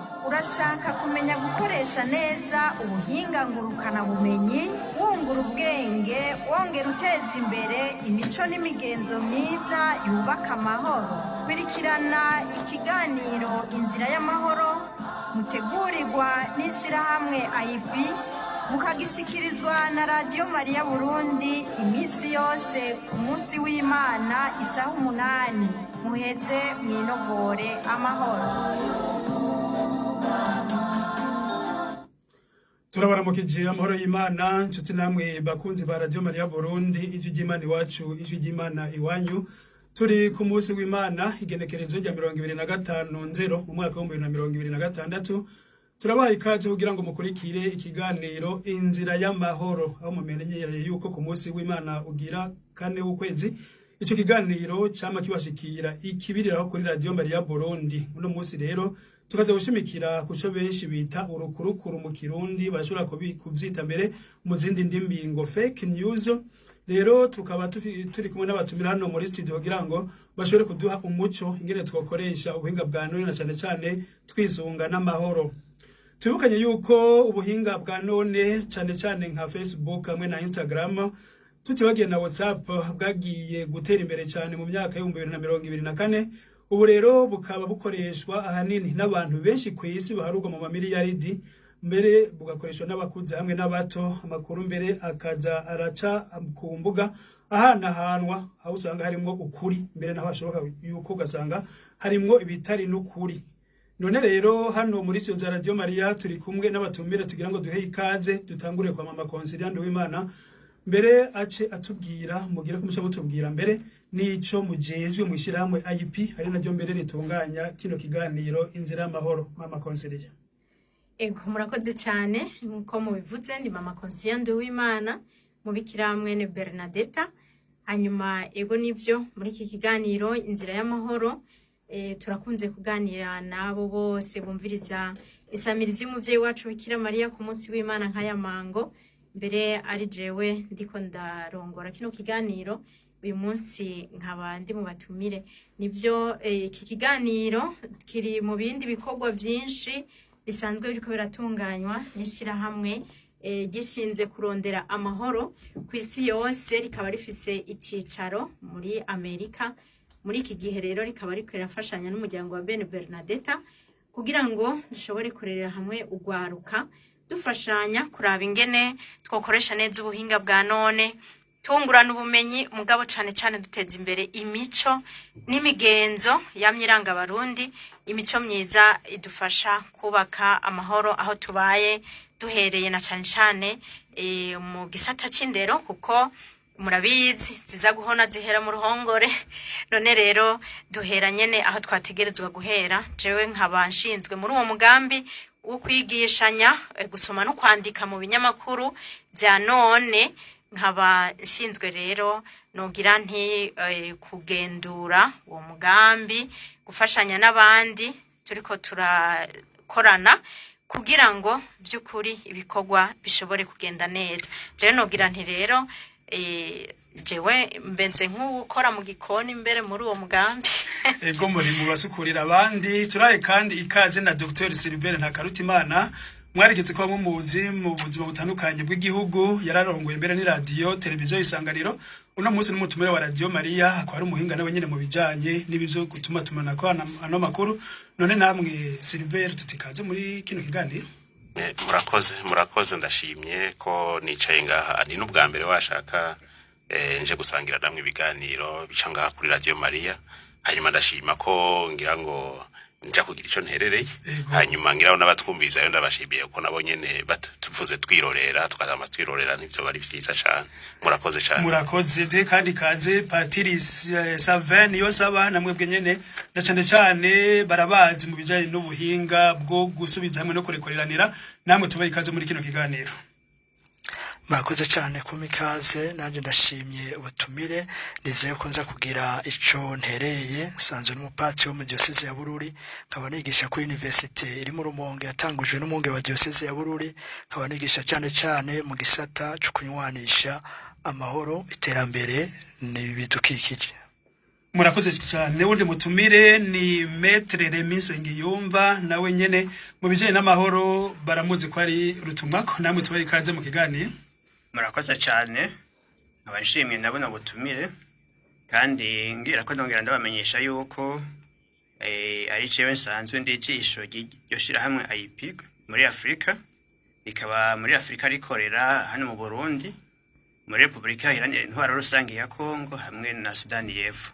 Urashaka kumenya gukoresha neza ubuhinga ngurukana bumenyi, wungura ubwenge, wongera uteza imbere imico n'imigenzo myiza yubaka amahoro. Kurikirana ikiganiro Inzira y'Amahoro mutegurirwa n'ishirahamwe IB, mukagishikirizwa na Radio Maria Burundi imisi yose ku munsi w'Imana isaha 8. Muheze mwinogore amahoro. Turabaramukije amahoro y'Imana, nshuti namwe bakunzi ba Radio Maria Burundi, ijwi ry'Imana iwacu, ijwi ry'Imana iwanyu. Turi ku munsi w'Imana, igenekerezo rya 25/0 mu mwaka wa 2026. Turabaha ikaze kugira ngo mukurikire ikiganiro Inzira y'Amahoro, aho mumenyereye yuko ku munsi w'Imana ugira 4 w'ukwezi ico kiganiro cama kibashikira ikibiriraho kuri Radio Maria Burundi. Uno munsi rero tukaza gushimikira kuco benshi bita urukurukuru mu Kirundi, bashobora kuvyita mbere mu zindi ndimi ngo fake news. Rero tukaba turi kumwe n'abatumira hano muri studio kugira ngo bashobore kuduha umuco ingene twakoresha ubuhinga bwa none, na cyane twisunga n'amahoro. Tubukanye yuko ubuhinga bwa none cyane nka Facebook hamwe na Instagram, tutibagiye na WhatsApp, bwagiye gutera imbere cyane mu myaka ya 2024. Ubu rero bukaba bukoreshwa ahanini n'abantu benshi ku isi baharugwa mu mamiliyaridi, mbere bugakoreshwa n'abakuze hamwe n'abato. Amakuru mbere akaza araca ku mbuga ahanwa, aho usanga harimo ukuri, mbere naho hashoboka yuko ugasanga harimo ibitari n'ukuri. None rero hano muri studio za Radio Maria turi kumwe n'abatumire tugira ngo duhe ikaze, dutangure kwa Mama Consiliande w'Imana. Mbere ace atubwira, mugira kumusha mutubwira mbere nico mujejwe mwishirahamwe IP, ari naryo mbere ritunganya kino kiganiro Inzira y'Amahoro. Mama Consiliande. Ego murakoze cyane, nko mubivuze ndi Mama Consiliande w'Imana, mubikira hamwe ne Bernadetta. Hanyuma ego nivyo muri iki kiganiro Inzira y'Amahoro turakunze kuganira nabo bose bumviriza isamirizi y'umuvyeyi wacu Bikira Maria ku munsi w'Imana nk'ayamango. Mbere ari jewe ndiko ndarongora kino kiganiro uyu munsi, nkaba ndi mu batumire. Nivyo iki kiganiro kiri mu bindi bikorwa byinshi bisanzwe biriko biratunganywa n'ishirahamwe gishinze kurondera amahoro ku isi yose, rikaba rifise icicaro muri Amerika. Muri iki gihe rero rikaba riko rirafashanya n'umuryango wa Bernadetta kugira ngo dushobore kurerera hamwe ugwaruka, dufashanya kuraba ingene twokoresha neza ubuhinga bwa none, tungurana ubumenyi mugabo cyane duteza imbere imico n'imigenzo yamyiranga Barundi, imico myiza idufasha kubaka amahoro aho tubaye, duhereye na cyane mu gisata c'indero, kuko murabizi ziza guhona zihera mu ruhongore. None rero duhera nyene aho twategerezwa guhera. Jewe nkaba nshinzwe muri uwo mugambi wo kwigishanya gusoma no kwandika mu binyamakuru bya none. Nkaba nshinzwe rero nogira nti kugendura uwo mugambi, gufashanya n'abandi turiko turakorana kugira ngo by'ukuri ibikorwa bishobore kugenda neza. Jewe nogira nti rero jewe mbenze nk'ukora mu gikoni mbere muri uwo mugambi. Ego muri mu basukurira abandi. Turaye kandi ikaze na Dr. Silbert Ntakarutimana, mwarigeze kwa mumuzi mu buzima butandukanye bw'igihugu, yararongoye mbere ni radio televiziyo Isanganiro. Uno munsi n'umutumire wa Radio Maria, akaba ari umuhinga nawe nyene mu bijanye n'ibivyo gutuma tumanako ano makuru. None namwe Silbert, tutikaze muri kino kiganiro. Murakoze ndashimye ko nicaye ngaha. Ni n'ubwa mbere washaka nje gusangira namwe ibiganiro bica ngaha kuri Radio Maria. Hanyuma ndashima ko ngira ngo nja kugira ico nterereye. Hanyuma ngira n'abatwumviza yo ndabashimiye ko nabo nyene tuvuze twirorera, tukazama twirorera, nivyo bari vyiza cyane. Murakoze cyane. Murakoze kandi kaze Patrice Saven yo saba namwe bwe nyene, na cyane barabazi mu bijanye n'ubuhinga bwo gusubiza hamwe no kurekoreranira. Namwe tubaye ikaze muri kino kiganiro. Murakoze cyane kumikaze, nanje ndashimye ubutumire. Nizeye ko nza kugira ico ntereye. Sanzwe n'umupatiri wo mu diocese ya Bururi, nkaba nigisha kuri university iri mu Rumonge yatangujwe n'umunge wa diocese ya Bururi. Nkaba nigisha cyane mu gisata cyo kunywanisha amahoro, iterambere n'ibidukikije. murakoze cyane. Wundi mutumire ni Maître Remy Nsengiyumva, nawe nyene mu bijanye n'amahoro baramuzi ko ari rutumwako, namwe tubaye ikaze mu kiganiro. Murakoze cyane, abashimye nabona butumire kandi ngira ko ndongera ndabamenyesha yuko ari jewe nsanzwe ndijisho ryoshira hamwe IPIG muri Afrika, ikaba muri Afrika rikorera hano mu Burundi, muri Republika Iharanira Intwaro Rusange ya Kongo hamwe na Sudani y'Epfo.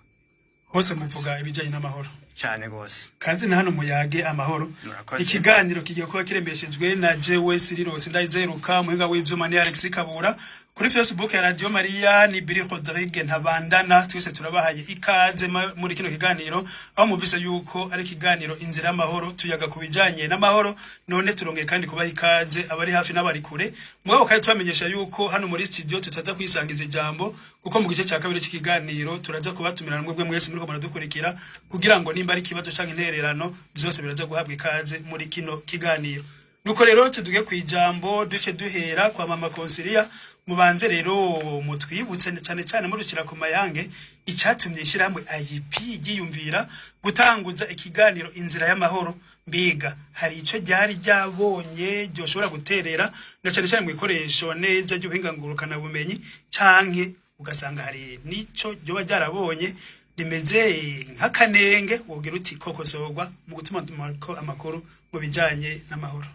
Hose muvuga ibijanye n'amahoro cyane gose. Kazi na hano muyage amahoro. Ikiganiro kigiye kuba kirembeshejwe na jewe Cyril Ndayizeruka, muhinga w'ivyuma ni Alex Kabura. Kuri Facebook ya Radio Maria ni Billy Rodrigue Ntabandana, twese turabahaye ikaze muri kino kiganiro, aho muvise yuko ari kiganiro inzira y'amahoro, tuyaga kubijanye n'amahoro. None turongeye kandi kubaha ikaze abari hafi n'abari kure. Mugabo kandi twamenyesha yuko hano muri studio tutaza kwisangiza ijambo, kuko mu gice cya kabiri cy'ikiganiro turaza kubatumira mwebwe mwese muri ko muradukurikira, kugira ngo nimba ari kibazo canke intererano byose biraza guhabwa ikaze muri kino kiganiro. Nuko rero tuduge kwijambo duce duhera kwa mama Consilia. Mubanze rero mutwibutse cyane cyane murushira ku mayange icyatumye ishiramwe IP giyumvira gutanguza ikiganiro inzira y'amahoro. Mbega hari ico ryari ryabonye ryoshobora guterera na cyane cyane mu ikoresho neza ry'ubuhingangurukana bumenyi, canke ugasanga hari nico ryo byarabonye rimeze nk'akanenge wogira uti kokosorwa mu gutuma amakuru mu bijanye n'amahoro.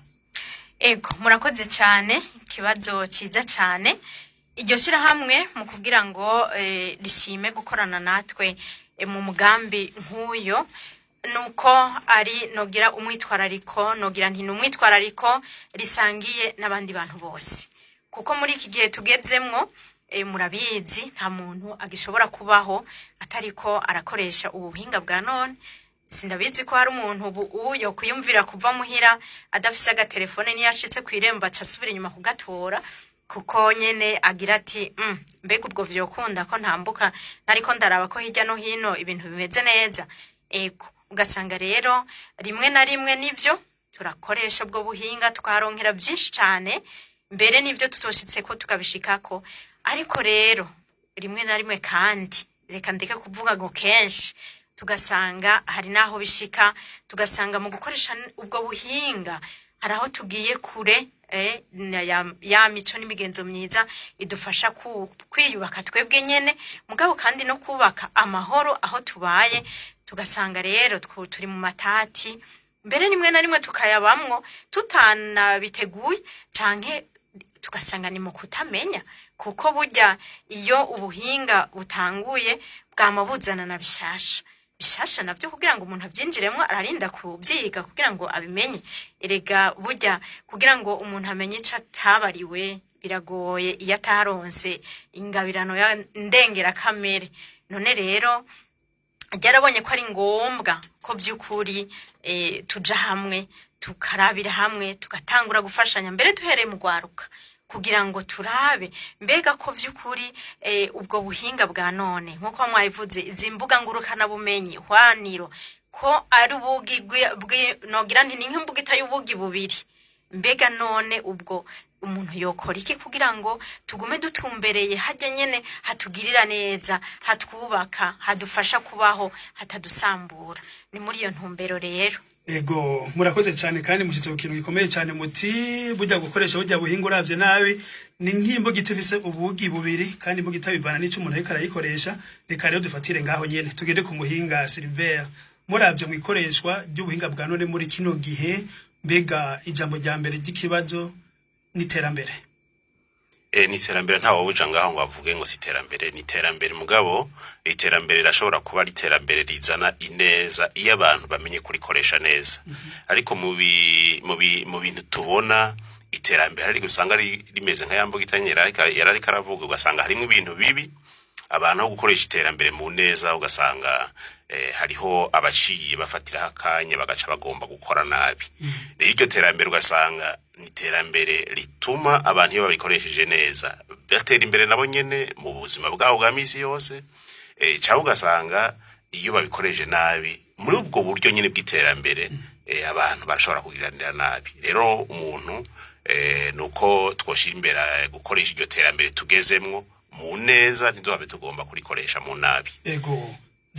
Ego murakoze cyane, kibazo ciza cyane. Iryo shira hamwe mu kugira ngo rishime gukorana natwe mu mugambi nk'uyo, nuko ari nogira umwitwarariko, nogira nti numwitwarariko risangiye n'abandi bantu bose, kuko muri iki gihe tugezemwo murabizi nta muntu agishobora kubaho atariko arakoresha ubuhinga bwa none. Sindabizi ko hari umuntu uyo kuyumvira kuva muhira adafise agatelefone ni yashitse kwiremba casubira inyuma kugatora, kuko nyene agira ati mbega ubwo vyokunda ko ntambuka nariko ndaraba ko hirya no hino ibintu bimeze neza. Ego ugasanga rero rimwe na rimwe nivyo turakoresha ubwo buhinga twaronkera byinshi cyane, mbere nivyo tutoshitse ko tukabishikako. Ariko rero rimwe na rimwe kandi reka ndeke kuvuga ngo kenshi tugasanga hari naho bishika, tugasanga mu gukoresha ubwo buhinga hari aho tugiye kure ya mico n'imigenzo myiza idufasha kwiyubaka twebwe nyene, mugabo kandi no kubaka amahoro aho tubaye. Tugasanga rero turi mu matati, mbere nimwe na rimwe tukayabamwo tutanabiteguye, canke tugasanga ni mu kutamenya, kuko burya iyo ubuhinga butanguye bwamabuzana na bishasha navyo kugira ngo umuntu avyinjiremwo ararinda kubyiga kugira ngo abimenye. Erega burya kugira ngo umuntu amenye ico atabariwe biragoye iyo ataronse ingabirano ya ndengera kamere. None rero ryarabonye ko ari ngombwa ko by'ukuri tuja hamwe tukarabira hamwe tugatangura gufashanya, mbere duhereye mu gwaruka, kugira ngo turabe mbega ko vy'ukuri ubwo buhinga bwa none nkuko mwayivuze izi mbuga ngurukana bumenyi hwaniro ko ari ubugi nogira nti ni nk'imbuga itayubugi bubiri. Mbega none ubwo umuntu yokora iki kugira ngo tugume dutumbereye hajya nyene hatugirira neza, hatwubaka, hadufasha kubaho, hatadusambura? Ni muri iyo ntumbero rero. Ego murakoze cyane kandi mushitse ku kintu gikomeye cyane, muti burya gukoresha burya buhinga uravye nabi ni nk'imbo gitifise ubugi bubiri, kandi imbo gitabivana n'ico umuntu ariko arayikoresha. Reka rero dufatire ngaho nyene tugende ku muhinga Silver, muravye mu ikoreshwa ry'ubuhinga bwa none muri kino gihe, mbega ijambo rya mbere ry'ikibazo n'iterambere. N'iterambere ntawo buja ngaho ngo avuge ngo siterambere, n'iterambere mugabo iterambere rashobora kuba ari iterambere rizana ineza iyo abantu bamenye kurikoresha neza. Ariko mu bintu tubona iterambere ari gusanga rimeze nka yambo gitanyera yarari karavuga, ugasanga harimo ibintu bibi abantu aho gukoresha iterambere mu neza, ugasanga hariho abaciye bafatira hakanya bagaca bagomba gukora nabi. Rero iryo terambere ugasanga ni terambere rituma abantu iyo babikoresheje neza batera imbere nabo nyene mu buzima bwabo bwa misi yose, cyangwa ugasanga iyo babikoresheje nabi muri ubwo buryo nyene bw'iterambere abantu barashobora kugiranira nabi. Rero umuntu nuko twoshira imbere gukoresha iryo terambere tugezemwo mu neza, ntiduhabe tugomba kurikoresha mu nabi. Ego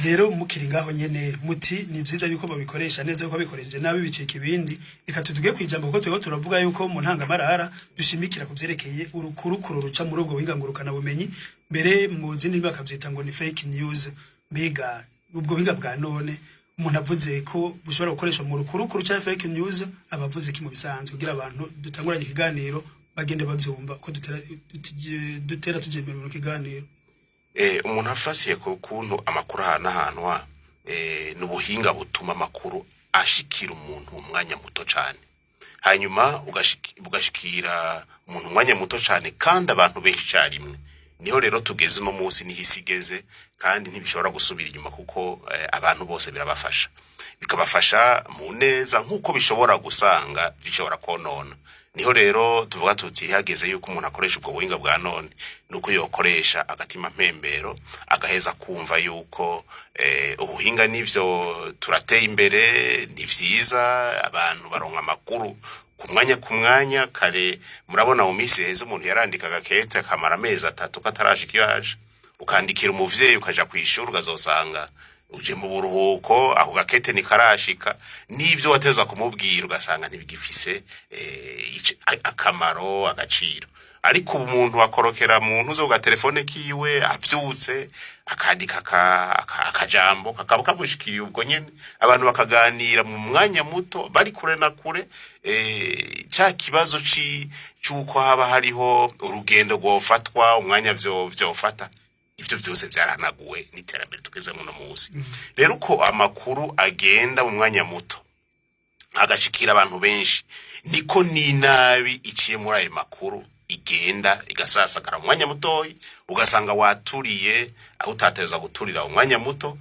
rero mukiri ngaho nyene muti ni vyiza yuko babikoresha neza yuko babikoresheje nabi bicika ibindi reka tuduge kwijambo kuko twego turavuga yuko mu ntangamarara dushimikira kuvyerekeye urukurukuru ruca muri ubwo buhingangurukana bumenyi mbere mu zindi bakavyita ngo ni fake news mbega ubwo buhinga bwa none umuntu avuze ko bushobora gukoreshwa mu rukurukuru ca fake news abavuze ki mu bisanzwe kugira abantu dutanguranye ikiganiro bagende bavyumva ko dutera tujemera mu kiganiro. Umuntu afasiye ku kuntu amakuru ahantu n'ubuhinga butuma amakuru ashikira umuntu mu mwanya muto cyane hanyuma ugashikira umuntu mwanya muto cyane kandi abantu benshi cyarimwe niho rero tugeze no munsi nihisigeze kandi ntibishobora gusubira inyuma kuko abantu bose birabafasha bikabafasha mu neza nkuko bishobora gusanga bishobora konona niho rero tuvuga tuti hageze yuko umuntu akoresha ubwo buhinga bwa none nuko yokoresha agatima mpembero agaheza kumva yuko ubuhinga nivyo turateye imbere ni vyiza abantu baronka amakuru ku mwanya kare murabona mu minsi heze umuntu yarandika agakete akamara amezi 3 katarashika iyo aje ukandikira umuvyeyi ukaja kwishura ugazosanga uje mu buruhuko aho gakete ni karashika nivyo wateza kumubwira ugasanga ntibigifise akamaro agaciro ariko umuntu akorokera muntu zo ga telefone kiwe avyutse akandika akajambo kakaba kamushikiriye ubwo nyene abantu bakaganira mu mwanya muto bari kure na kure ca kibazo cyuko haba hariho urugendo rwofatwa umwanya vyofata ivyo vyose byaranaguwe n'iterambere tugeze mu no munsi rero uko amakuru agenda mu mwanya muto agashikira abantu benshi niko ninabi iciye muri ayo makuru igenda igasasagara umwanya mutoyi ugasanga waturiye aho utateza guturira umwanya muto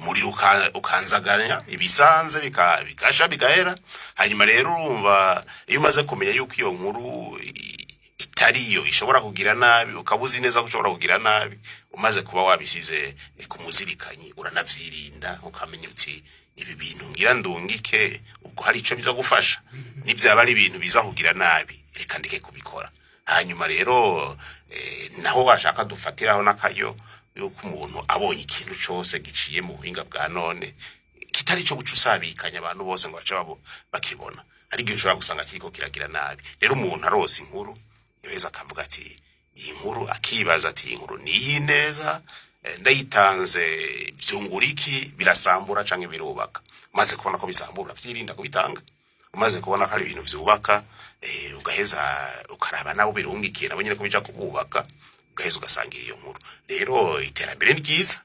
muri ukanzaganya ibisanze bikasha bigahera hanyuma rero urumva iyo umaze kumenya yuko iyo nkuru itariyo ishobora kugira nabi ukabuzi neza ko ushobora kugira nabi umaze kuba wabisize ku muzirikanyi uranavyirinda ukamenya uti ibi bintu ngira ndungike ubwo hari ico biza gufasha nivyaba ari ibintu biza kugira nabi reka ndike kubikora hanyuma rero naho washaka dufatiraho nakayo yuko umuntu abonye ikintu cyose giciye mu buhinga bwa none kitari cyo gucusabikanya abantu bose ngo bace bakibona ari gihe ushobora gusanga kiriko kiragira nabi rero umuntu arose inkuru yeza akavuga ati iyi nkuru akibaza ati inkuru ni neza ndayitanze byunguriki birasambura canke birubaka maze kubona ko bisambura vyirinda kubitanga umaze kubona ko ari ibintu vyubaka ugaheza ukaraba nabo birungikira nabo nyine ko bija kububaka ugaheza ugasangira iyo nkuru rero iterambere ni ryiza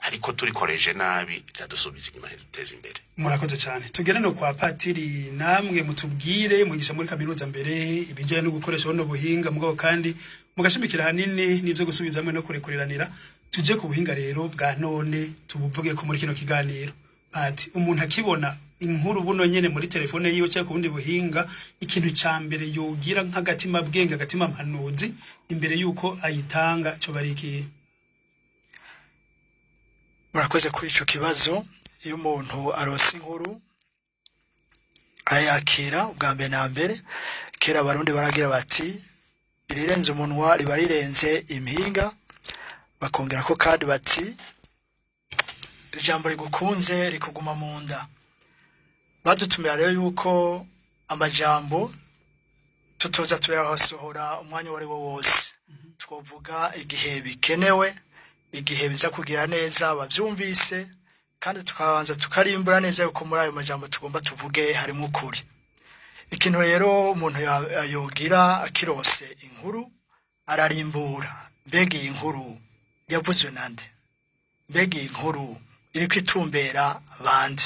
ariko turikoreje nabi riradusubiza inyuma ntiduteze imbere. Murakoze cyane tugere no kwa patiri namwe mutubwire mugisha muri kaminuza mbere ibijanye no gukoresha buno buhinga mugabo kandi mugashimikira hanini nivyo gusubizamwe no kurekuriranira tuje ku buhinga rero bwa none tubuvuge ko muri kino kiganiro ati umuntu akibona inkuru buno nyene muri telefone yiwe cyangwa ku bundi buhinga ikintu ca mbere yogira nk'agatima bwenge agatima mpanuzi imbere yuko ayitanga cyo bariki. Murakoze kuri ico kibazo iyo umuntu aronse inkuru ayakira ubwa mbere na mbere kera abarundi baragira bati irirenze umunwa riba rirenze impinga bakongera ko kandi bati ijambo rigukunze rikuguma mu nda badutumira rero yuko amajambo tutoza tuyahosohora umwanya wari wo wose twovuga igihe bikenewe igihe biza kugira neza bavyumvise kandi tukabanza tukarimbura neza yuko muri ayo majambo tugomba tuvuge harimo ukuri ikintu rero umuntu yogira akironse inkuru ararimbura mbega iyi nkuru yavuzwe nande mbega iyi nkuru iriko itumbera bande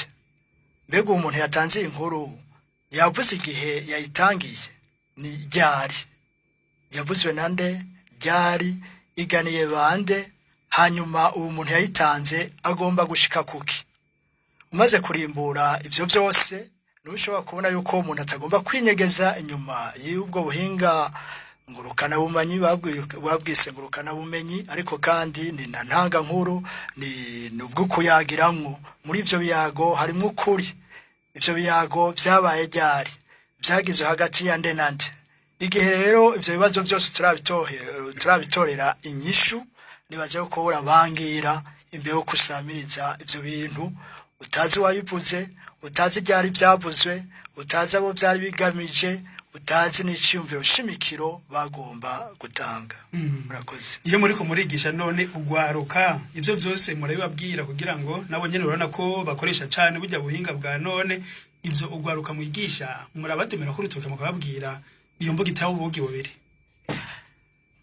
mbega umuntu yatanze inkuru yavuze igihe yayitangiye ni ryari yavuzwe nande ryari iganiye bande hanyuma uwo muntu yayitanze agomba gushika kuki umaze kurimbura ivyo byose nushobora kubona yuko umuntu atagomba kwinyegeza inyuma y'ubwo buhinga ngurukana bumenyi babwise ngurukana bumenyi ariko kandi ni ntanga nkuru ni nubwo kuyagiramwo muri ivyo biyago harimo ukuri ivyo biyago byabaye ryari byagize hagati ya nde nande igihe rero ivyo bibazo byose turabitorera inyishu nibaje ko urabangira imbere yo kusamiriza ivyo bintu utazi wabivuze utazi ryari byavuzwe utazi abo byari bigamije utazi n'iciyumviro shimikiro bagomba gutanga. Murakoze. iyo muri ko murigisha none ugwaruka ivyo byose murabibabwira kugira ngo nabo nyene urabona ko bakoresha cyane burya buhinga bwa none ivyo ugwaruka mwigisha murabatemera ko rutoke mukababwira iyo mbuga itaho ubugi bubiri.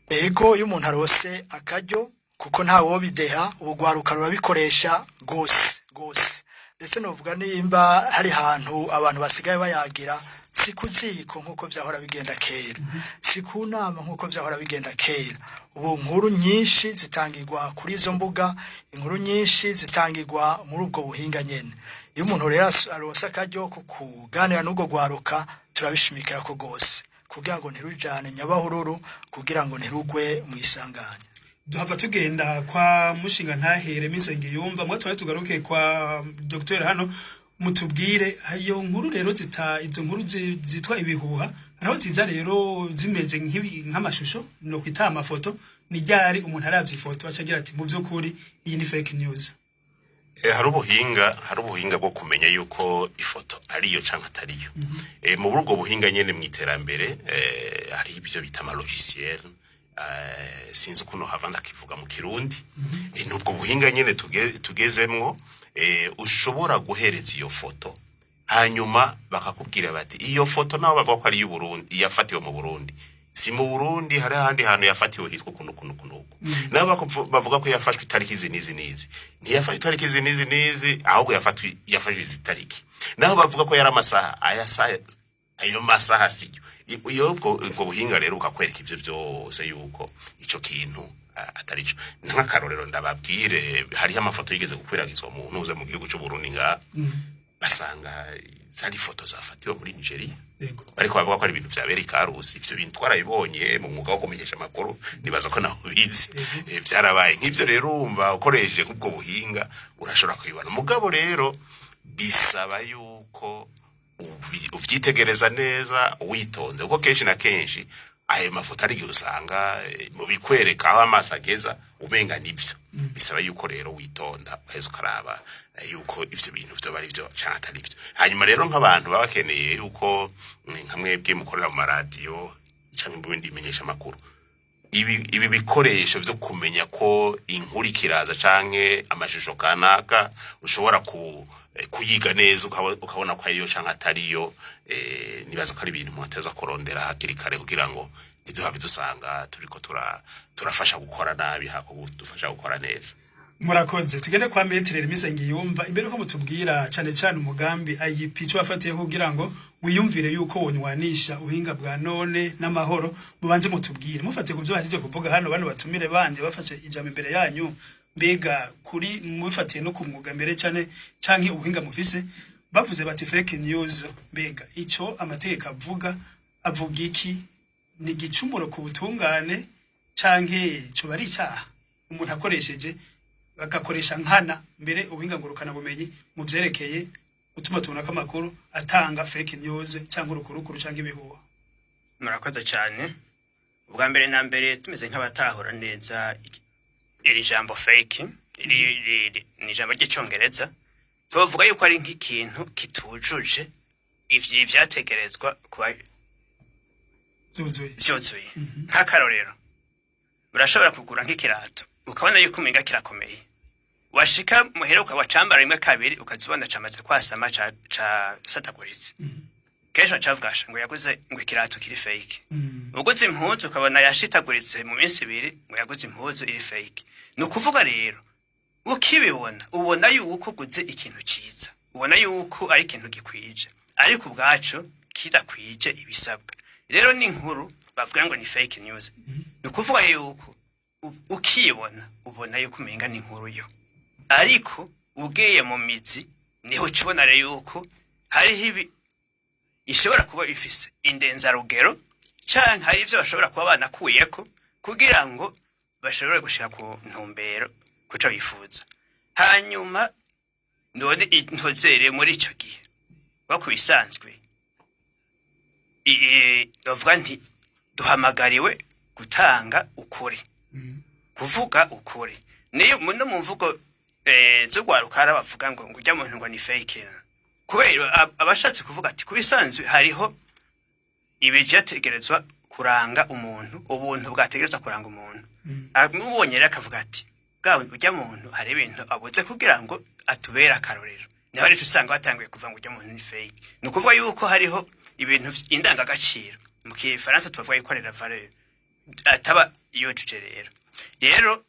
Ego iyo umuntu arose akaryo kuko nta wo bideha ubugwaruka rurabikoresha gose ndetse novuga nimba hari hantu abantu basigaye bayagira sikuziko nkuko byahora bigenda kera sikunama nkuko byahora bigenda kera ubu nkuru nyinshi zitangirwa kuri izo mbuga inkuru nyinshi zitangirwa muri ubwo buhinga nyene iyo umuntu rero aronse akaryo kuganira n'ubwo gwaruka turabishimikira ko gose kugira ngo ntirujane nyabahururu kugira ngo ntirugwe mu isanganya. Duhava tugenda kwa mushinga ntahere misenge yumva mwa twari tugaruke kwa Dr. hano mutubwire ayo nkuru rero izo nkuru zitwa ibihuha araho ziza rero zimeze nk'amashusho no kwita amafoto ni ryari umuntu aravye ifoto acagira ati mu byukuri iyi ni fake news. Hari ubuhinga bwo kumenya yuko ifoto ariyo canke atariyo. Mu buryo buhinga nyene mwiterambere hari ibyo bita ama logiciel sinzi kuno havanda kivuga mu kirundi nubwo buhinga nyene tugezemwo ushobora guhereza iyo foto hanyuma bakakubwira bati iyo foto naho bavuga ko ari y'u Burundi yafatiwe mu Burundi si mu Burundi hari handi hantu yafatiwe hitwa kuno nabo bavuga ko yafashwe itariki izi ntiyafashwe itariki izi ahubwo yafashwe izi tariki naho bavuga ko yari amasaha ayo masaha siyo iyo ubwo buhinga rero ukakwereka ivyo byose yuko ico kintu atarico nk'akarorero ndababwire hariho amafoto yigeze gukwiragizwa mu ntuze mu gihugu cy'u Burundi basanga zari foto zafatiwe muri Nigeria bariko bavuga ko ari ibintu vyabereye Karusi ivyo bintu twarabibonye mu mwuga wo kumenyesha makuru nibaza ko naho bizi byarabaye nk'ivyo rero umva ukoresheje nk'ubwo buhinga urashobora kubibona mugabo rero bisaba yuko uvyitegereza neza witonze uko kenshi na kenshi ayo mafoto ari usanga mu bikwereka aho amaso ageza umenga nivyo bisaba yuko rero witonda uheze ukaraba yuko ivyo bintu vyo bari vyo canke atari vyo hanyuma rero nk'abantu babakeneye yuko nkamwebwe mukorera mu radio canke mu bindi bimenyesha makuru ibi bikoresho vyo kumenya ko inkuru kiraza canke amashusho kanaka ushobora kuyiga neza ukabona ko ariyo canke atariyo nibaza ko ari ibintu mwateza kurondera hakiri kare kugira ngo niduhabe dusanga turiko turafasha gukora nabi hako dufasha gukora neza. Murakoze tugende kwa metrere misenge yumva imbere ko mutubwira cyane umugambi IEP cyo afatiye kugira ngo wiyumvire yuko wonywanisha uhinga bwa none n'amahoro mubanze mutubwire mufatiye kuvyo baje kuvuga hano bano batumire bande bafashe ijambo imbere yanyu mbega kuri mufatiye no kumwuga mbere cyane canke ubuhinga mufise bavuze bati fake news mbega ico amategeko avuga iki ni gicumuro ku butungane canke cyo bari cyaha umuntu akoresheje bagakoresha nkana mbere ubuhinga ngurukana bumenyi mu byerekeye utuma tubona kamakuru atanga fake news cyangwa urukurukuru cyangwa ibihuha. Murakoze cyane ubwa mbere na mbere tumeze nk'abatahura neza iri jambo fake ni ijambo ry'icyongereza tuvuga yuko ari nk'ikintu kitujuje ivyategerezwa kuba byuzuye nk'akarorero urashobora kugura nk'ikirato ukabona yuko umenga kirakomeye washika muheruka wacambara rimwe kabiri ukazibona camaze kwasama ca sataguritse kesho cavugasha ngo yaguze ngo ikirato kiri fake uguze impuzu ukabona yashitaguritse mu minsi ibiri ngo yaguze impuzu iri fake nukuvuga rero ukibibona ubona yuko uguze ikintu ciza ubona yuko ari ikintu gikwije ariko ubwacu kidakwije ibisabwa rero ni inkuru bavuga ngo ni fake news nukuvuga yuko ukibona ubona yuko umenga ni inkuru yo ariko ugiye mu mizi niho cibona rero yuko hari ishobora kuba ifise indenzarugero canke hari ivyo bashobora kuba banakuyeko kugira ngo bashobore gushika ku ntumbero kuco bifuza hanyuma none intozere muri ico gihe bakubisanzwe bavuga nti duhamagariwe gutanga ukuri kuvuga ukuri niyo muno mu mvugo z'ugwarukara bavuga ngo ujya muntu ngo ni fake kubera abashatse kuvuga ati kubisanzwe hariho ibijyategerezwa kuranga umuntu ubuntu bwategerezwa kuranga umuntu mubonye rero akavuga ati bwa ujya muntu hari ibintu abuze kugira ngo atubera akarorero niho rero usanga batanguye kuvuga ngo ujya muntu ni fake ni ukuvuga yuko hariho ibintu indangagaciro mu kifaransa tuvuga ikorera valeur ataba yujuje rero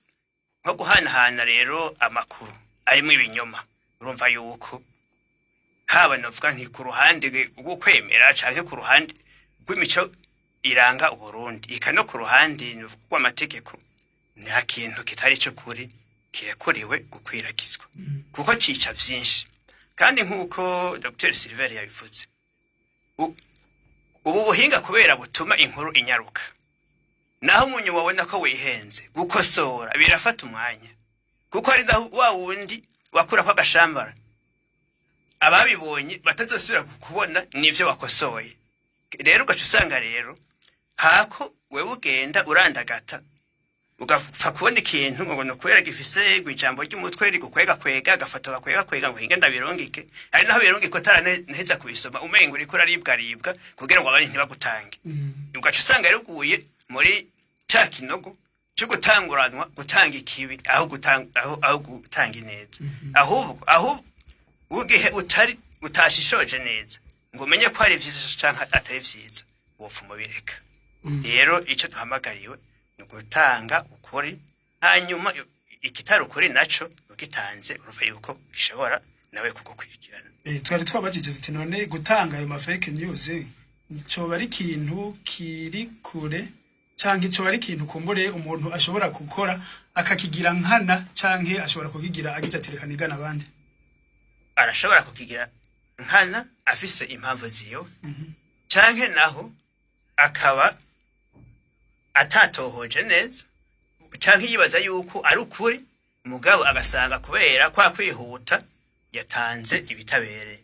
nko guhanahana rero amakuru arimo ibinyoma urumva yuko haba novuga nti ku ruhande rwo kwemera canke ku ruhande rw'imico iranga uburundi ikano ku ruhande rw'amategeko nta kintu kitari cyo kuri kirekuriwe gukwiragizwa kuko cica vyinshi kandi nk'uko Dr Silver yabivuze ubu buhinga kubera butuma inkuru inyaruka naho umunyu wabona ko wihenze gukosora birafata umwanya kuko ari wa wundi wakura kwa gashambara ababibonye batazosubira kubona nivyo wakosoye rero ugaca usanga rero hako wewe ugenda urandagata ugapfa kubona ikintu ngo no kwera gifise gwijambo ry'umutwe rigukwega kwega agafoto kwega ngo hinge ndabirongike ari naho birongiko taraneheza kubisoma umengo uriko aribwa kugira ngo abandi ntibagutange ugaca usanga rero uguye muri ca kinogo cyo gutanguranwa gutanga ikibi aho gutanga ineza ahubwo ugihe utashishoje neza ngo umenye ko ari vyiza canke atari vyiza wopfuma bireka rero ico duhamagariwe ni gutanga ukuri hanyuma ikitari ukuri naco ugitanze uruva yuko gishobora nawe kugukurikirana twari twabajije tuti none gutanga ayo fake news cyo bari kintu kiri kure canke cyo bari kintu kumbure umuntu ashobora gukora akakigira nkana canke ashobora kukigira agitaterekanigana abandi arashobora kukigira nkana afise impamvu ziyo canke naho akaba atatohoje neza canke yibaza yuko ari ukuri mugabo agasanga kubera kwa kwihuta yatanze ibitabere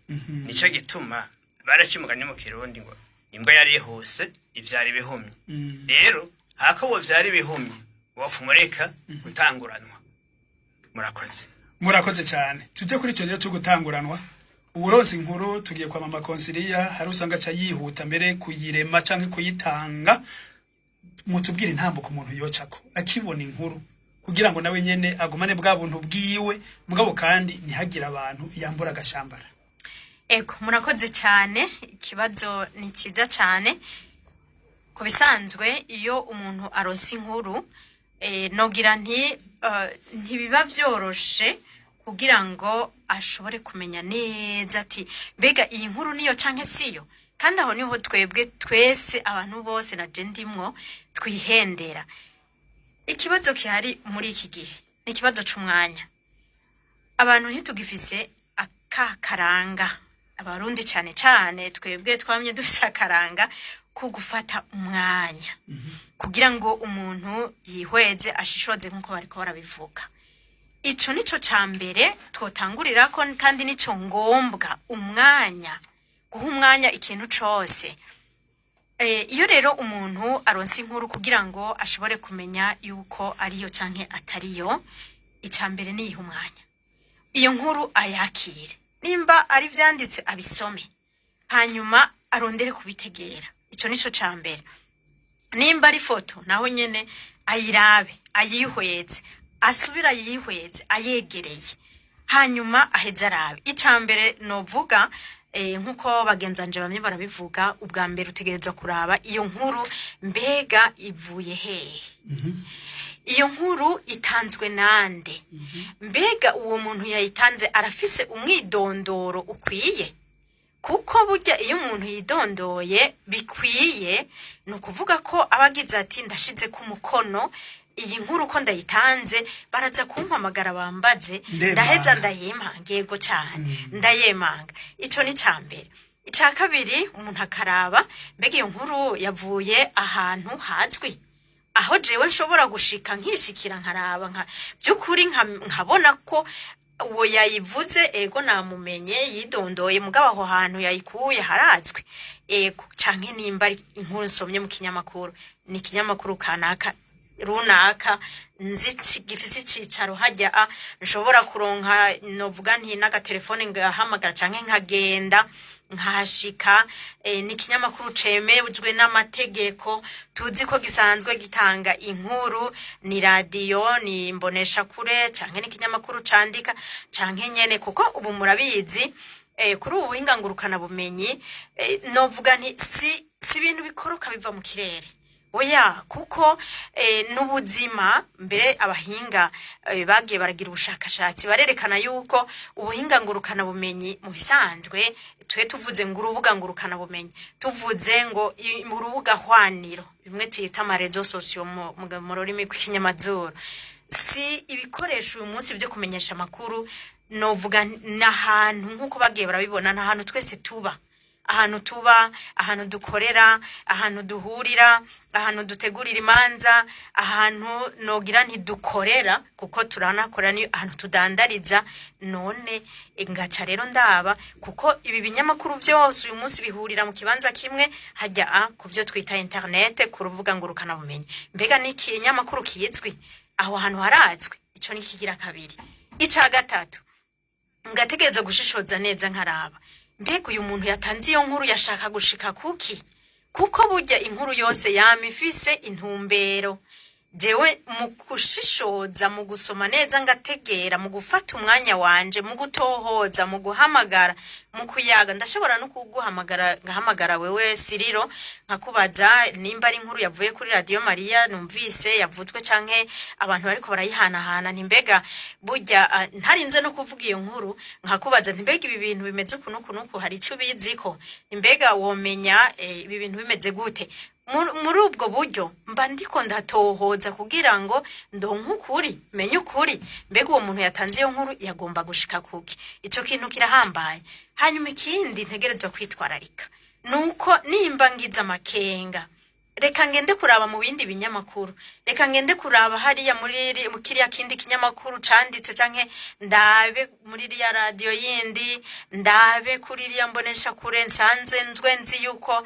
nico gituma baracimuganye mu Kirundi ngo imbwa yari yihuse ivyari bihumye rero hako bo vyari bihumye wafumureka gutanguranwa murakoze cyane tujye kuri cyo rero cyo gutanguranwa uburonsi inkuru tugiye kwa mama Consilia hari usanga cha yihuta mbere kuyirema canke kuyitanga mutubwira intambuko umuntu yocako akibona inkuru kugira ngo nawe nyene agumane bwa buntu bwiwe mugabo kandi ntihagira abantu yambura agashambara ego murakoze cyane ikibazo ni kiza cyane kubisanzwe iyo umuntu aronse inkuru nogira ntibiba vyoroshe kugira ngo ashobore kumenya neza ati mbega iyi nkuru niyo canke siyo kandi aho niho twebwe twese abantu bose na je ndimwo twihendera ikibazo kihari muri iki gihe ni ikibazo c'umwanya abantu ntitugifise akakaranga abarundi cyane cyane twebwe twamye dufise akaranga ko gufata umwanya kugira ngo umuntu yihweze ashishoze nkuko bariko barabivuga ico nico cambere twotangurira ko kandi nico ngombwa umwanya guha umwanya ikintu cose iyo rero umuntu aronse inkuru kugira ngo ashobore kumenya yuko ariyo canke atariyo icambere ni umwanya iyo nkuru ayakire nimba ari vyanditse abisome hanyuma arondere kubitegera ico nico cambere nimba ari foto naho nyene ayirabe ayihweze asubira yihweze ayegereye hanyuma aheza arabe icambere novuga nkuko bagenzanje bamye barabivuga ubwa mbere utegerezwa kuraba iyo nkuru mbega ivuye hehe iyo nkuru itanzwe nande mbega uwo muntu yayitanze arafise umwidondoro ukwiye kuko burya iyo umuntu yidondoye bikwiye no kuvuga ko abagize ati ndashize ku mukono iyi nkuru ko ndayitanze baraza kumpamagara bambaze ndaheza ndayemanga yego cyane ndayemanga ico ni cambere ica kabiri umuntu akaraba mbega iyo nkuru yavuye ahantu hazwi aho jewe nshobora gushika nkishikira nkaraba nka byukuri nkabona ko uwo yayivuze ego namumenye yidondoye mugabo aho hantu yayikuye harazwi ego canke nimba inkuru nsomye mu kinyamakuru ni kinyamakuru kanaka runaka gifise icicaro hajya nshobora kuronka novuga nti n'agatelefone ngahamagara canke nkagenda nkashika ni kinyamakuru cemejwe n'amategeko tuzi ko gisanzwe gitanga inkuru ni radio ni mbonesha kure canke ni kinyamakuru candika canke nyene kuko ubu murabizi kuri ubu ingangurukana bumenyi novuga nti si ibintu bikoroka biva mu kirere oya kuko n'ubuzima mbere abahinga bagiye baragira ubushakashatsi barerekana yuko ubuhinga ngurukana bumenyi mu bisanzwe twe tuvuze ngo urubuga ngurukana bumenyi tuvuze ngo urubuga hwaniro bimwe tuyita amarezo sosiyo mu rurimi rw'ikinyamazuru si ibikoresho uyu munsi byo kumenyesha amakuru novuga n'ahantu nk'uko bagiye barabibona n'ahantu twese tuba ahantu dukorera ahantu duhurira ahantu dutegurira imanza ahantu nogira ntidukorera kuko turanakora ni ahantu tudandariza none ngaca rero ndaba kuko ibi binyamakuru byose uyu munsi bihurira mu kibanza kimwe hajya ku byo twita internet ku ruvuga ngurukana bumenyi mbega niki kinyamakuru kizwi aho hantu harazwi ico ni kigira kabiri ica gatatu ngategereza gushishoza neza nkaraba mbega uyu muntu yatanze iyo nkuru yashaka gushika kuki kuko burya inkuru yose yamifise intumbero jewe mu kushishoza mu gusoma neza ngategera mu gufata umwanya wanje mu gutohoza mu guhamagara mu kuyaga ndashobora no kuguhamagara ngahamagara wewe Siriro nkakubaza nimba ari inkuru yavuye kuri Radio Maria numvise yavutswe canke abantu bariko barayihanahana ntimbega burya ntarinze no kuvuga iyo nkuru nkakubaza ntimbega ibi bintu bimeze kunuku hari icyo biziko ntimbega womenya ibi bintu bimeze gute muri ubwo buryo mba ndiko ndatohoza kugira ngo ndonke ukuri menye ukuri mbega uwo muntu yatanze iyo nkuru yagomba gushika kuki ico kintu kirahambaye hanyuma ikindi ntegerezwa kwitwararika nuko nimba ngiza amakenga reka ngende kuraba mu bindi binyamakuru reka ngende kuraba hariya muri kiriya kindi kinyamakuru canditse canke ndabe muri ya radio yindi ndabe kuri iriya mbonesha kure nsanze nzi yuko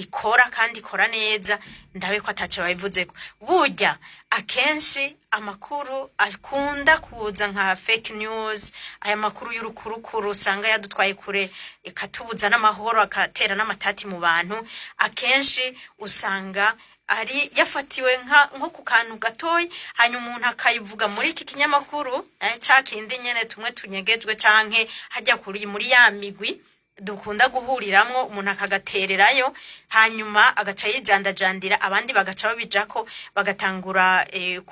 ikora kandi ikora neza ndabe ko ataco babivuzeko burya akenshi amakuru akunda kuza nka fake news aya makuru y'urukurukuru usanga yadutwaye kure ikatubuza n'amahoro akatera n'amatati mu bantu akenshi usanga ari yafatiwe nko ku kantu gatoyi hanyuma umuntu akayivuga muri iki kinyamakuru cyakindi nyene tumwe tunyegejwe canke hajya kuri muri ya migwi dukunda guhuriramwo umuntu akagatererayo hanyuma agaca yijandajandira abandi bagaca babijako bagatangura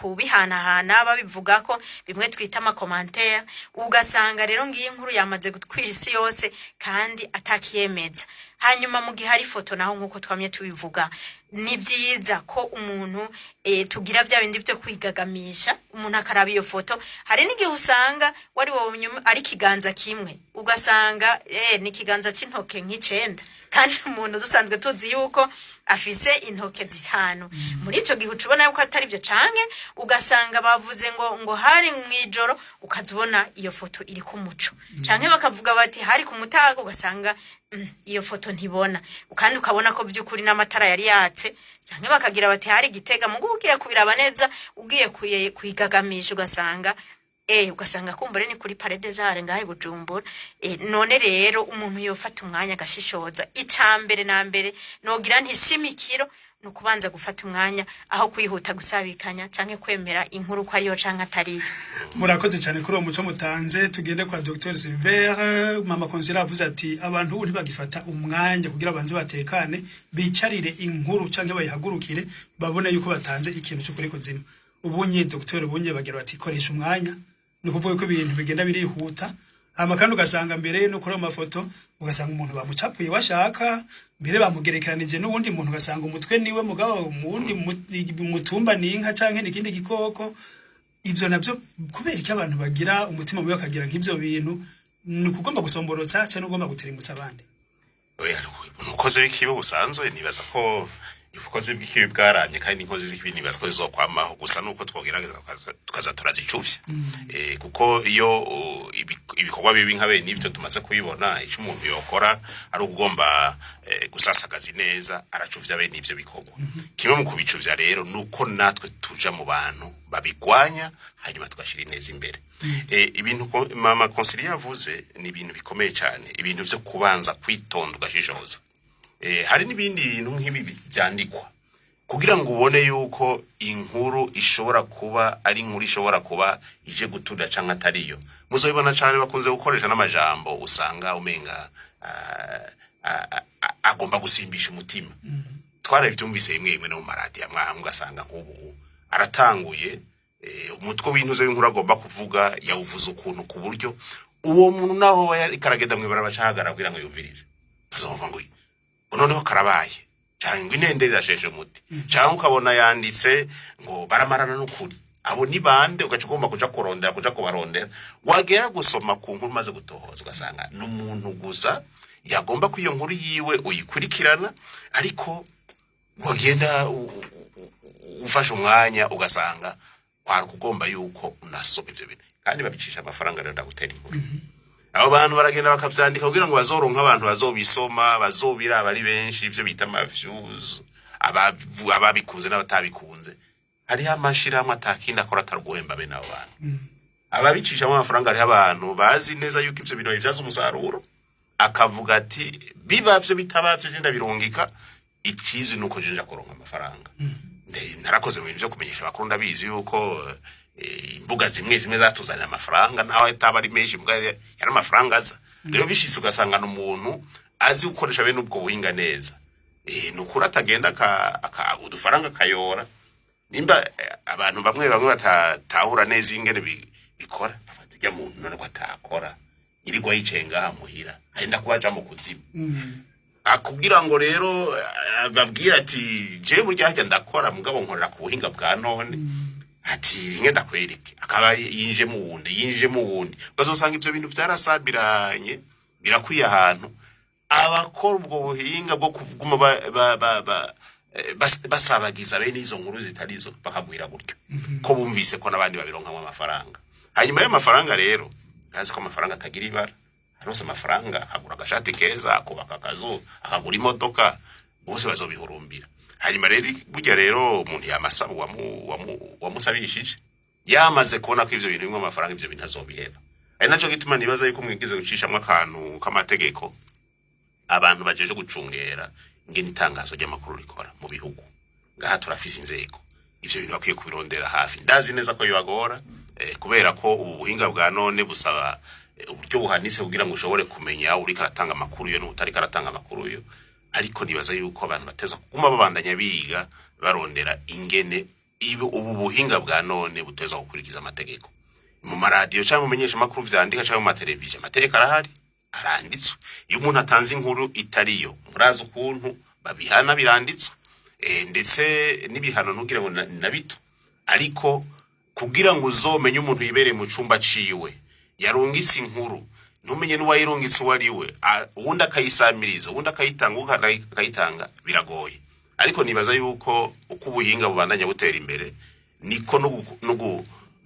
kubihanahana babivuga ko bimwe twita ama commentaire ugasanga rero ngiye inkuru yamaze gutwira isi yose kandi atakiyemeza hanyuma mu gihe hari foto naho nkuko twamye tubivuga ni byiza ko umuntu tugira bya bindi byo kwigagamisha umuntu akaraba iyo foto hari n'igihe usanga wari wabonye ari kiganza kimwe ugasanga ni kiganza cy'intoke nk'icenda kandi umuntu dusanzwe tuzi yuko afise intoke zitanu muri ico gihe ucubona yuko atari byo canke ugasanga bavuze ngo hari mwijoro ukazibona iyo foto iri ku muco canke bakavuga bati hari ku mutaga ugasanga iyo foto ntibona kandi ukabona ko by'ukuri n'amatara yari yatse canke bakagira bati hari Gitega mu gukiye kubiraba neza ugiye kuyigagamisha ugasanga ugasanga kumbure ni kuri Parade Zare ngahe Bujumbura none rero umuntu yofata umwanya agashishoza icambere na mbere nogira ntishimikiro nukubanza gufata umwanya aho kwihuta gusabikanya canke kwemera inkuru ko ariyo canke atari murakoze cyane kuri uwo muco mutanze tugende kwa Dr Silver mama Konsera avuze ati abantu ubu ntibagifata umwanya kugira abanze batekane bicarire inkuru canke bayihagurukire babone yuko batanze ikintu cyo kuri kuzima ubunye Dr ubunye bagira bati koresha umwanya nukuvuga ko ibintu bigenda birihuta amakandi ugasanga mbere no kuri amafoto ugasanga umuntu bamucapuye washaka mbere bamugerekeranije n'ubundi muntu ugasanga umutwe niwe mugabo umundi mutumba ninka canke n'ikindi gikoko ivyo navyo kubera iki abantu bagira umutima mubi bakagira nk'ivyo bintu nukugomba gusomborotsa cyane ugomba guterimutsa abandi oya nukoze bikibo busanzwe nibaza ko ubukozi bw'ikibi bwaramye kandi inkozi z'ikibi nibaza ko zizokwamaho gusa nuko twogerageza tukaza turazicuvya kuko iyo ibikorwa bibi nka bene nivyo tumaze kubibona ico umuntu yokora ari ugomba gusasagaza neza aracuvya bene nivyo bikorwa kimwe mu kubicuvya rero nuko natwe tuja mu bantu babigwanya hanyuma tugashira ineza imbere ibintu mama Consilia yavuze ni ibintu bikomeye cyane ibintu vyo kubanza kwitonda ugashishoza hari n'ibindi bintu nk'ibi byandikwa kugira ngo ubone yuko inkuru ishobora kuba ari inkuru ishobora kuba ije gutura canke atariyo muzobibona cyane bakunze gukoresha n'amajambo usanga umenga agomba gusimbisha umutima twarabyumvise imwe no mu maradi ya mwahamwe ugasanga nk'ubu aratanguye umutwe w'intuze w'inkuru agomba kuvuga yawuvuze ukuntu ku buryo uwo muntu naho yari karagenda mwibara bacahagara kugira ngo yumvirize azumva ngo noneho karabaye cyangwa inende irasheshe muti cyangwa ukabona yanditse ngo baramarana n'ukuri abo ni bande ugaca ugomba kuja kurondera kuja kubarondera wagera gusoma ku nkuru maze gutohoza ugasanga n'umuntu gusa yagomba ko iyo nkuru yiwe uyikurikirana ariko wagenda ufashe umwanya ugasanga kwari kugomba yuko unasoma ivyo bintu kandi babicisha amafaranga rero ndagutera inkuru abo bantu baragenda bakavyandika kugira ngo bazoronka abantu bazobisoma bazobira abari benshi ivyo bita views ababikunze n'abatabikunze hari amashirahamwe atakinda akora ataruguhemba bene abo bantu ababicisha amafaranga ari abantu bazi neza yuko ivyo bintu bivyaza umusaruro akavuga ati biba vyo bitabavyo genda birungika ikizi nuko jenja kuronka amafaranga narakoze mu bintu byo kumenyesha abakuru ndabizi yuko imbuga zimwe zatuzanira amafaranga naho ataba ari menshi mbwa yari amafaranga aza rero bishitse ugasanga n'umuntu azi gukoresha bene ubwo buhinga neza nukura atagenda udufaranga kayora nimba abantu bamwe batatahura neza ingene bikora bafatija muntu none ko atakora irigwa yicenga muhira aenda kubaja mu kuzimu akubwira ngo rero babwira ati je burya hajya ndakora mugabo nkorera ku buhinga bwa none ati ngenda kwereke akaba yinje mu wundi bazosanga ivyo bintu byarasabiranye birakwiye ahantu abakora ubwo buhinga bwo kuguma basabagiza bene izo nkuru zitarizo bakagwira gutyo ko bumvise ko nabandi babironka mu amafaranga hanyuma y'amafaranga rero kazi ko amafaranga atagira ibara arose amafaranga akagura agashati keza akubaka akazu akagura imodoka bose bazobihurumbira hanyuma rero burya rero umuntu yamasaba wamusabishije yamaze kubona ko ivyo bintu bimwe amafaranga ivyo bintu azobiheba ari naco gituma nibaza yuko mwigize gucishamwe akantu k'amategeko abantu bajeje gucungera ingene itangazo ry'amakuru rikora mu bihugu ngaha turafise inzego ivyo bintu bakwiye kubirondera hafi ndazi neza ko bibagora kubera ko ubu buhinga bwa none busaba uburyo buhanitse kugira ngo ushobore kumenya uri karatanga amakuru yo n'utari karatanga amakuru yo ariko nibaza yuko abantu bateza kuguma babandanya biga barondera ingene ubu buhinga bwa none buteza gukurikiza amategeko mu maradiyo cyangwa umenyesha amakuru vyandika cyangwa mu mateleviziyo amategeko arahari aranditswe iyo umuntu atanze inkuru itariyo murazi ukuntu babihana biranditswe ndetse n'ibihano ntugire ngo nabito ariko kugira ngo uzomenye umuntu yibereye mu cumba ciwe yarungitse inkuru ntumenye n'uwayirungitse uwariwe uwundi akayisamiriza uwundi akayitanga biragoye ariko nibaza yuko uko ubuhinga bubandanya butera imbere niko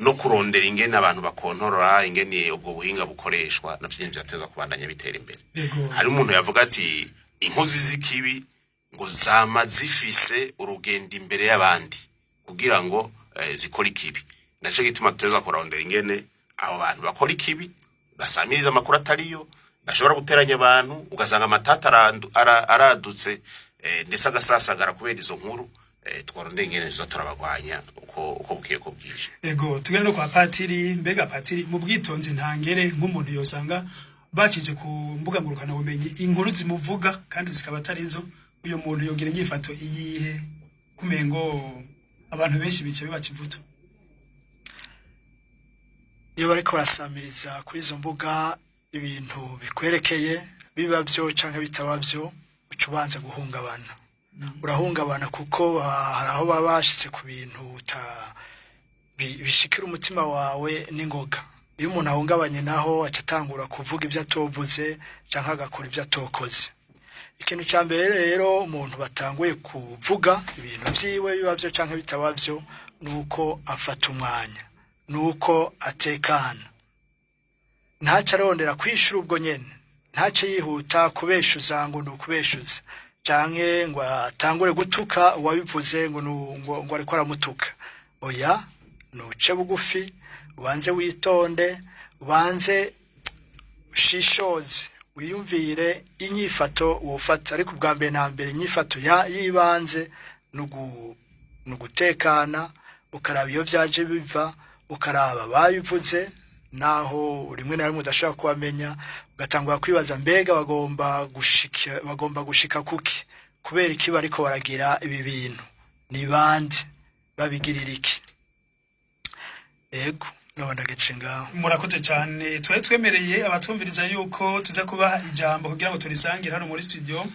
no kurondera ingene abantu bakontorora ingene ubwo buhinga bukoreshwa navyo byateza kubandanya bitera imbere hari umuntu yavuga ati inkozi z'ikibi ngo zama zifise urugendo imbere y'abandi kugira ngo zikora ikibi naco gituma tuteza kurondera ingene abo bantu bakora ikibi basamiriza amakuru atariyo bashobora guteranya abantu ugasanga amatata aradutse ndetse agasasagara kubera izo nkuru twarondeye ingene turabagwanya uko bukiye ko bwije ego tugere no kwa patiri mbega patiri mu bwitonzi ntangere nk'umuntu yosanga bacije ku mbuga ngurukana bumenyi inkuru zimuvuga kandi zikaba atarizo uyo muntu yogira inyifato iyihe kumengo abantu benshi bice bibacivuto iyo bariko basamiriza kuri izo mbuga ibintu bikwerekeye biba byo canke bitaba byo ucubanza guhungabana urahungabana kuko haraho babashitse ku bintu bishikira umutima wawe n'ingoga iyo umuntu ahungabanye naho acatangura kuvuga ibyo atovuze canke agakora ibyo atokoze ikintu cya mbere rero umuntu batanguye kuvuga ibintu byiwe biba byo cyangwa bitaba byo nuko afata umwanya nuko atekana ntaca arondera kwishura ubwo nyene ntaca yihuta kubeshuza ngo nukubeshuza canke ngo atangure gutuka uwabivuze ngo ariko aramutuka oya nuce bugufi ubanze witonde ubanze ushishoze wiyumvire inyifato wofata ariko bwa mbere na mbere inyifato yibanze nugutekana ukaraba iyo byaje biva ukaraba babivuze naho rimwe na rimwe udashobora kubamenya ugatangura kwibaza mbega bagomba gushika kuki kubera iki bariko baragira ibi bintu ni bande babigirira iki ego nabona gacinga murakoze cyane twemereye abatumviriza yuko tuza kubaha ijambo kugira ngo turisangire hano muri studio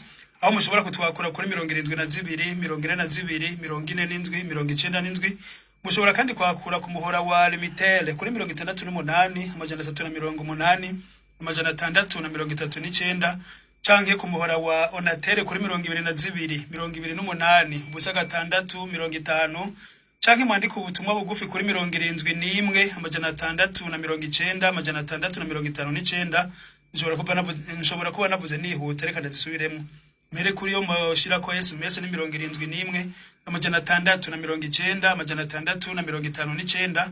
aho mushobora kutwakura kuri 72 42 47 97 mushobora kandi kwakura ku muhora wa Limitel kuri 68 amajana 380 amajana 639 canke ku muhora wa Onatel kuri 22 28 ubusa 650 canke mwandika ubutumwa bugufi kuri 71 amajana 690 amajana 659 nshobora kuba navuze nihuta reka ndasubiremo mere kuri yo moshira ko SMS ni 71 amajana 690 amajana 659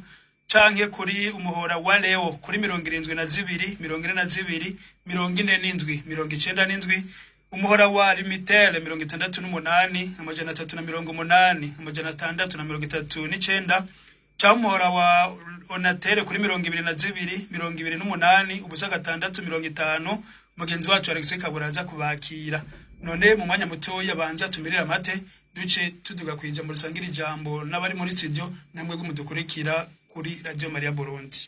canke kuri umuhora wa Leo kuri 72 42 47 97 umuhora wa Limitel 68 amajana 380 amajana 639 cyangwa umuhora wa Onatel kuri 22 28 ubusa 650 mugenzi wacu Alex Kaburaza kubakira none mu mwanya mutoya banza tumirira amate duce tuduga kwija mu rusangira ijambo n'abari muri studio namwe gumudukurikira kuri Radio Maria Burundi.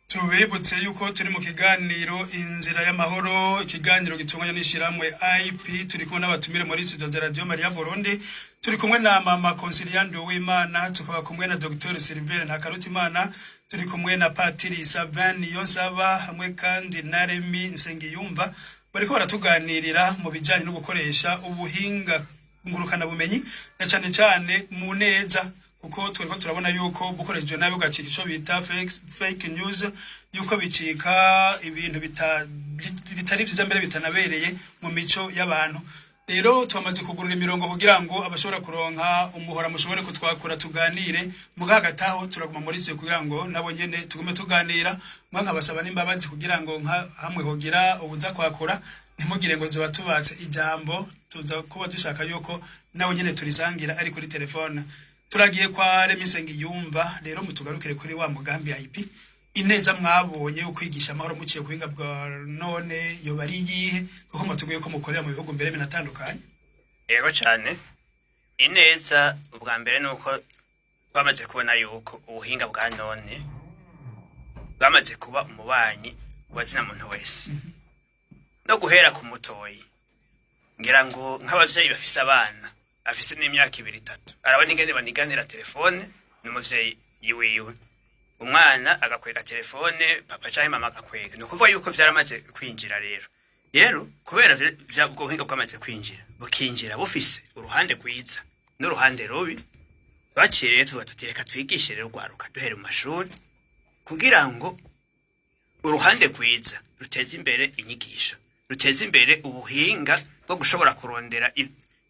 Tubibutse yuko turi mu kiganiro inzira y'amahoro ikiganiro gitunganya n'ishiramwe IP turi kumwe n'abatumire muri studio za Radio Maria Burundi turi kumwe na mama Conciliando w'Imana tukaba kumwe na Dr. Silver Ntakarutimana turi kumwe na Patiri Savan Yonsaba hamwe kandi na Remi Nsengiyumva bariko baratuganirira mu bijanye no gukoresha ubuhinga ngurukana bumenyi na cyane cyane mu neza kuko turiko turabona yuko bukoresheje nabi ugacika ico bita fake news yuko bicika ibintu bitari byiza mbere bitanabereye mu mico y'abantu rero twamaze kugurura imirongo kugira ngo abashobora kuronka umuhora mushobore kutwakura tuganire mugagataho turaguma muri cyo kugira ngo nabo nyene tugume tuganira nkabasaba n'imbabazi kugira ngo hamwe hogira ubuza kwakura ntimugire ngo ziba tubatse ijambo tuza kuba dushaka yuko nabo nyene turizangira ari kuri telefone turagiye kwa Remisengi yumva rero mutugarukire kuri wa mugambi IP ineza mwabonye ukwigisha amahoro muciye kuhinga bwa none yo bari yihe kuko matuguye ko mukorera mu bihugu mbere binatandukanye yego cyane ineza ubwa mbere nuko twamaze kubona yuko ubuhinga bwa none bwamaze kuba umubanyi wazina muntu wese no guhera ku mutoyi ngira ngo nk'abavyeyi bafise abana afise n'imyaka 2-3 arabona ingene baniganira telefone n'umuvyeyi yiwiwe umwana agakwega telefone papa canke mama agakwega no kuvuga yuko vyaramaze kwinjira rero kubera vya bwo buhinga bwamaze kwinjira bukinjira bufise uruhande rwiza n'uruhande rubi twaciriye tugatereka twigishe rero gwaruka duhere mu mashuri kugira ngo uruhande rwiza ruteze imbere inyigisho ruteze imbere ubuhinga bwo gushobora kurondera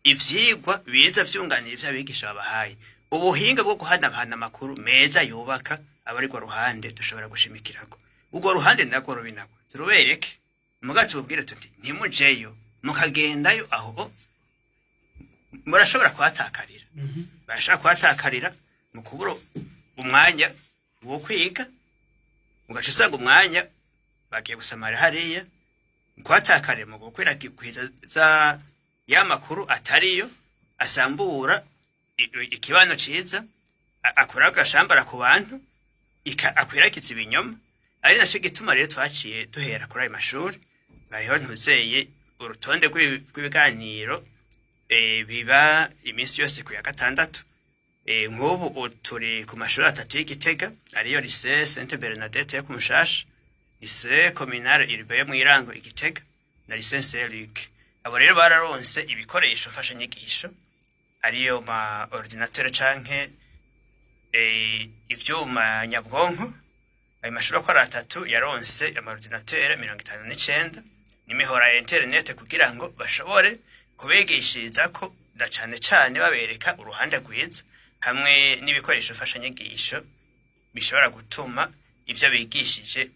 ivyigwa biza vyunganira ivyabigisha babahaye ubuhinga bwo guhanahana amakuru meza yubaka abari gwa ruhande dushobora gushimikirako ubwo ruhande nako rubinako turubereke mugati ubwire tuti ntimujeyo mukagendayo aho murashobora kwatakarira barashaka kwatakarira mu kuburo umwanya wo kwiga ugaca usanga umwanya bagiye gusamara hariya kwatakarira mu gukwirakwiza za ya makuru atariyo asambura ikibano ciza akora agashambara ku bantu akwirakiza ibinyoma ari naco gituma rero twaciye duhera kuri ayo mashuri bariho ntuzeye urutonde rw'ibiganiro biba iminsi yose ku ya gatandatu nk'ubu turi ku mashuri 3 y'Igitega ariyo lycée Sainte Bernadette yo ku Mushasha lycée communale Irbe yo Mwirango Igitega na lycée Saint-Luc abo rero bararonse ibikoresho fasha nyigisho ariyo ma ordinateur canke ivyuma nyabwonko ayo mashuri akora 3 yaronse ama ordinateur 59 n'imihora ya internet kugira ngo bashobore kubegishiriza ko da cane babereka uruhande rwiza hamwe n'ibikoresho fasha nyigisho bishobora gutuma ivyo bigishije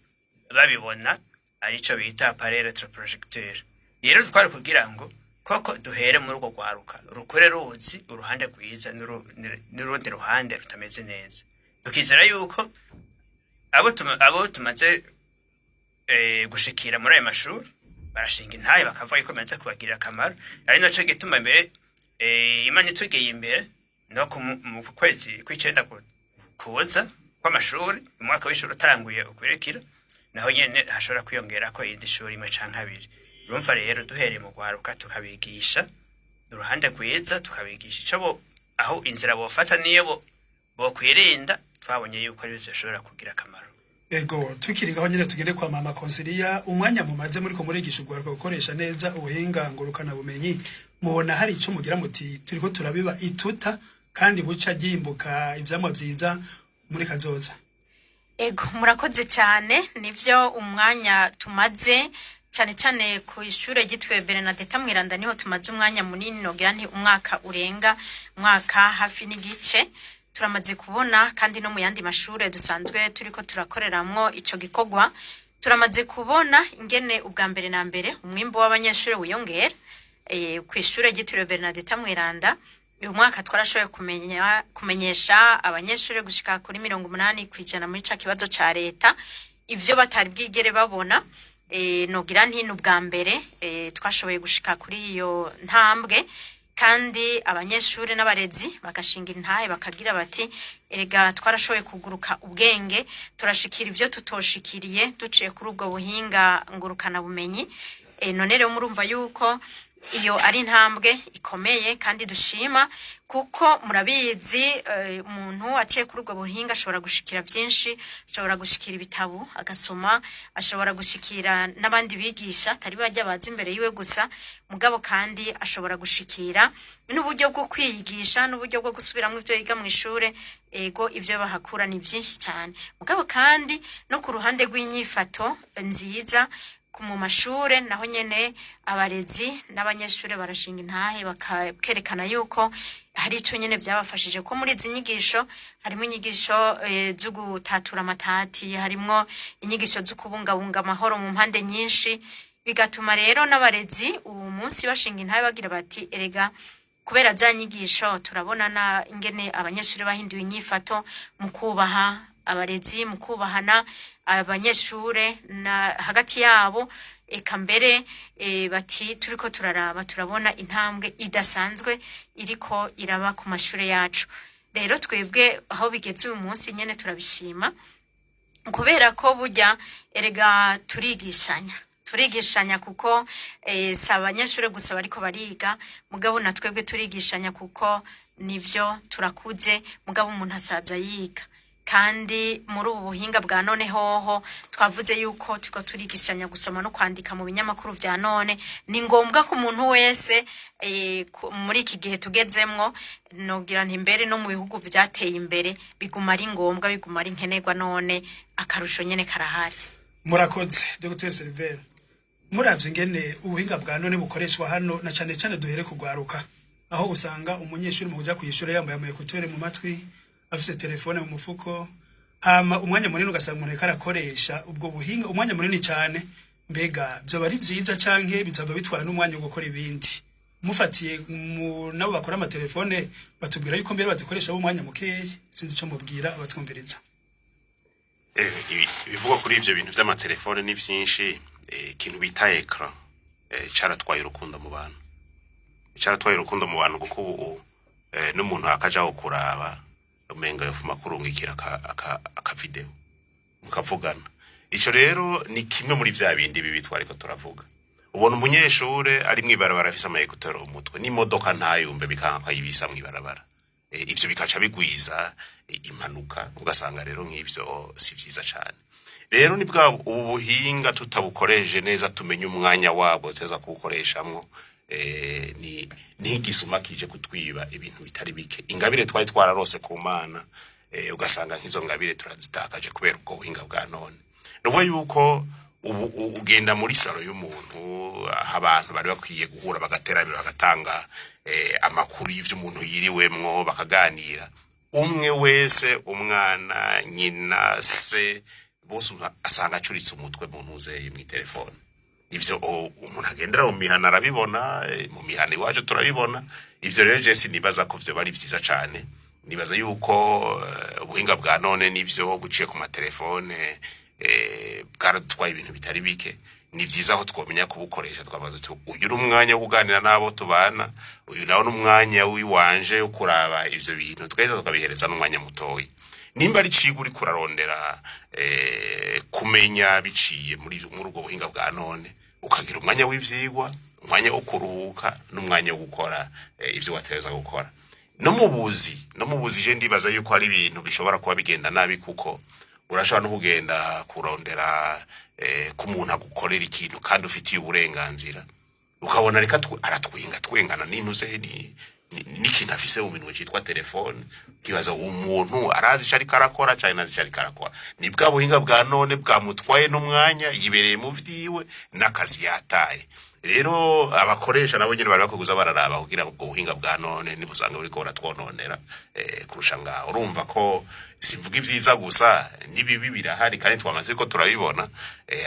babibona arico bita appareil rétroprojecteur rero twari kugira ngo koko duhere muri urwo gwaruka rukore ruzi uruhande rwiza n'urundi ruhande rutameze neza tukizera yuko abo tumaze gushikira muri ayo mashuri barashinga intaye bakavuga yuko bimaze kubagirira akamaro ari naco gituma mbere Imana itugeye imbere no mu kwezi kw'icenda kuza kw'amashuri umwaka w'ishuri utanguye ukwirikira naho nyene hashobora kwiyongera ko indi shuri imwe canke abiri urumva rero duhereye mu gwaruka tukabigisha uruhande rwiza tukabigisha ico aho inzira bofata niyo bo kwirinda twabonye yuko ari byo bishobora kugira akamaro ego tukirigaho nyine tugende kwa mama Consilia umwanya mumaze muri ko murigisha ugwaruka gukoresha neza ubuhinga ngurukana bumenyi mubona hari ico mugira muti turiko turabiba ituta kandi buca gimbuka ivyamwa vyiza muri kazoza ego murakoze cyane nivyo umwanya tumaze cyane ku ishure gitwe Bernadette Mwiranda niho tumaze umwanya munini nogira nti umwaka urenga umwaka hafi n'igice turamaze kubona kandi no mu yandi mashure dusanzwe turiko turakoreramwo ico gikogwa turamaze kubona ingene ubwa mbere na mbere umwimbo w'abanyeshure wiyongera ku ishure gitwe Bernadette Mwiranda uyu mwaka twarashoboye kumenyesha abanyeshure gushika kuri 80% muri ca kibazo ca leta ivyo batari bwigere babona nogira nti n'ubwa mbere twashoboye gushika kuri iyo ntambwe kandi abanyeshure n'abarezi bagashinga intahe bakagira bati erega twarashoboye kuguruka ubwenge turashikira ivyo tutoshikiriye duciye kuri ubwo buhinga ngurukana bumenyi none rero murumva yuko iyo ari ntambwe ikomeye kandi dushima kuko murabizi umuntu aciye kuri ubwo buhinga ashobora gushikira byinshi ashobora gushikira ibitabo agasoma ashobora gushikira n'abandi bigisha tari bajya baza imbere yiwe gusa mugabo kandi ashobora gushikira n'uburyo bwo kwigisha n'uburyo bwo gusubiramo ivyo yiga mu ishure ego ivyo bahakura ni byinshi cyane mugabo kandi no ku ruhande rw'inyifato nziza mu mashure naho nyene abarezi n'abanyeshure barashinga intahe bakerekana yuko hari ico nyene byabafashije ko muri izi nyigisho harimo inyigisho zo gutatura amatati, harimo inyigisho zo kubungabunga amahoro mu mpande nyinshi, bigatuma rero n'abarezi ubu munsi bashinga intahe bagira bati erega kubera za nyigisho turabona na ingene abanyeshure bahinduye inyifato mu kubaha abarezi, mu kubahana abanyeshure na hagati yabo, eka mbere bati turiko turabona intambwe idasanzwe iriko iraba ku mashure yacu. Rero twebwe aho bigeze uyu munsi nyene turabishima kubera ko burya erega turigishanya kuko si abanyeshure gusa bariko bariga, mugabo na twebwe turigishanya kuko nivyo turakuze, mugabo umuntu asaza yiga. Kandi muri ubu buhinga bwa none hoho twavuze yuko turiko turigishanya gusoma no kwandika mu binyamakuru vya none, ni ngombwa ko umuntu wese muri iki gihe tugezemwo, nogira nti mbere no mu bihugu vyateye imbere biguma ari ngombwa, biguma ari nkenerwa, none akarusho nyene karahari. Murakoze Dr. Silver, muravye ingene ubuhinga bwa none bukoreshwa hano na cane cane duhere kugwaruka, aho usanga umunyeshuri mu kuja kwishura yambaye amayekutere mu matwi, afise telefone mu mufuko, hama umwanya munini ugasanga umuntu karakoresha ubwo buhinga umwanya munini cyane. Mbega byo bari byiza canke bizaba bitwara n'umwanya wo gukora ibindi? Mufatiye nabo bakora ama telefone batubwira yuko mbere bazikoresha bo mwanya mukeyi, sinzi ico mubwira abatwumviriza. Ibivuga kuri ivyo bintu vy'amatelefone ni vyinshi. Ikintu bita ekran caratwaye urukundo mu bantu, kuko ubu n'umuntu akaja kuraba umenga yofuma kurungikira aka video mukavugana. Ico rero ni kimwe muri vya bindi bibi twariko turavuga. Ubona umunyeshure ari mwibarabara afise amayekutero mu mutwe, n'imodoka ntayumve bikanka yibisa mwibarabara, ivyo bikaca bigwiza impanuka, ugasanga rero nk'ivyo si vyiza cane. Rero ni bwa ubu buhinga tutabukoreje neza, tumenye umwanya wabwo teza kubukoreshamwo, ni igisuma kije kutwiba ibintu bitari bike. Ingabire twari twararose ku Mana, ugasanga nk'izo ngabire turazitakaje kubera ubwo buhinga bwa none. Nuko yuko ubu ugenda muri salo y'umuntu, abantu bari bakwiye guhura bagateranira bagatanga amakuru y'ivyo umuntu yiriwemwo, bakaganira umwe wese, umwana, nyina, se, bose asanga acuritse umutwe mu ntuze mu telefone. Ivyo umuntu agendera mu mihana arabibona, mu mihana iwacu turabibona. Ivyo rero je sinibaza ko vyo bari vyiza cane. Nibaza yuko ubuhinga bwa none nivyo guciye ku matelefone bwaradutwaye ibintu bitari bike. Ni vyiza aho twomenya kubukoresha, twabaza tuti uyu n'umwanya wo kuganira nabo tubana, uyu nawo n'umwanya wiwanje wo kuraba ivyo bintu, twese tukabihereza n'umwanya mutoyi. Nimba ari cigo uri kurarondera kumenya biciye muri urwo buhinga bwa none, ukagira umwanya w'ivyigwa, umwanya wo kuruhuka, n'umwanya wo gukora ivyo watereza gukora. No mubuzi je ndibaza yuko ari ibintu bishobora kuba bigenda nabi, kuko urashobora no kugenda kurondera ku muntu agukorera ikintu kandi ufitiye uburenganzira, ukabona reka twengana n'intuze n'ikintu afise mu bintu cyitwa telefone, kibaza umuntu arazi cari karakora cyane nazi cari karakora. Ni bwa buhinga bwa none bwamutwaye n'umwanya, yibereye mu vyiwe n'akazi yataye. Rero abakoresha nabo nyene bari bakuguza bararaba kugira ngo ubwo buhinga bwa none nibusanga buriko buratwononera kurusha ngaho. Urumva ko simvuga ivyiza gusa, nibibi birahari kandi twamaze ko turabibona.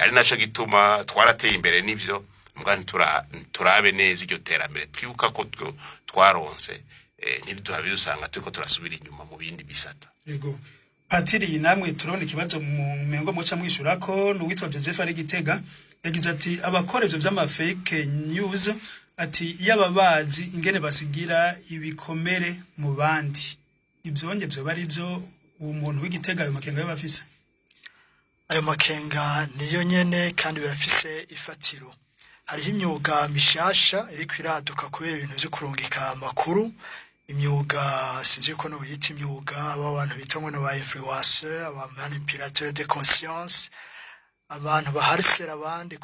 Ari naco gituma twarateye imbere n'ivyo mugani turabe neza iryo terambere twibuka ko twaronse, ntiduhabe dusanga turiko turasubira inyuma mu bindi bisata. Yego Patiri, namwe turone ikibazo mu mengo muca mwishura ko n'uwitwa Joseph ari Gitega yagize ati abakora ivyo vy'ama fake news, ati yababazi ingene basigira ibikomere mu bandi, ivyonye byo bari byo umuntu w'Igitega ayo makenga y'abafise. Ayo makenga niyo nyene kandi bafise ifatiro. Hariho imyuga mishasha iri kwiraduka kubera ibintu byo kurungika amakuru. Imyuga sinzi ko no yita imyuga abantu bitwa ngo ba influencer, aba manipulateur de conscience, abantu baharisera abandi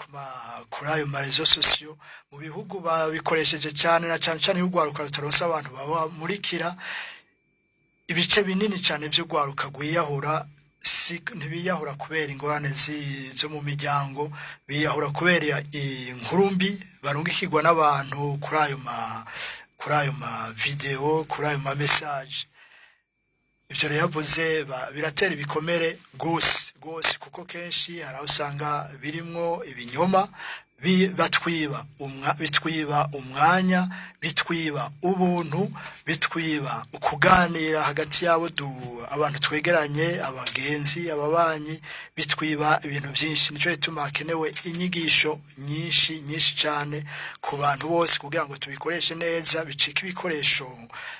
kuri ayo marezo sociaux. Mu bihugu babikoresheje cyane na cyane y'ugwaruka rutaronsa abantu baba murikira ibice binini cyane byo gwaruka gwiyahura ntibiyahura kubera ingorane zo mu miryango, biyahura kubera inkuru mbi barungikirwa n'abantu kuri ayo ma video, kuri ayo ma message. Ivyo rero yavuze biratera ibikomere gose kuko kenshi hari aho usanga birimwo ibinyoma, bitwiba umwanya, bitwiba ubuntu, bitwiba ukuganira hagati yabo abantu twegeranye, abagenzi, ababanyi, bitwiba ibintu byinshi. Nico gituma hakenewe inyigisho nyinshi cyane ku bantu bose kugira ngo tubikoreshe neza, bicika ibikoresho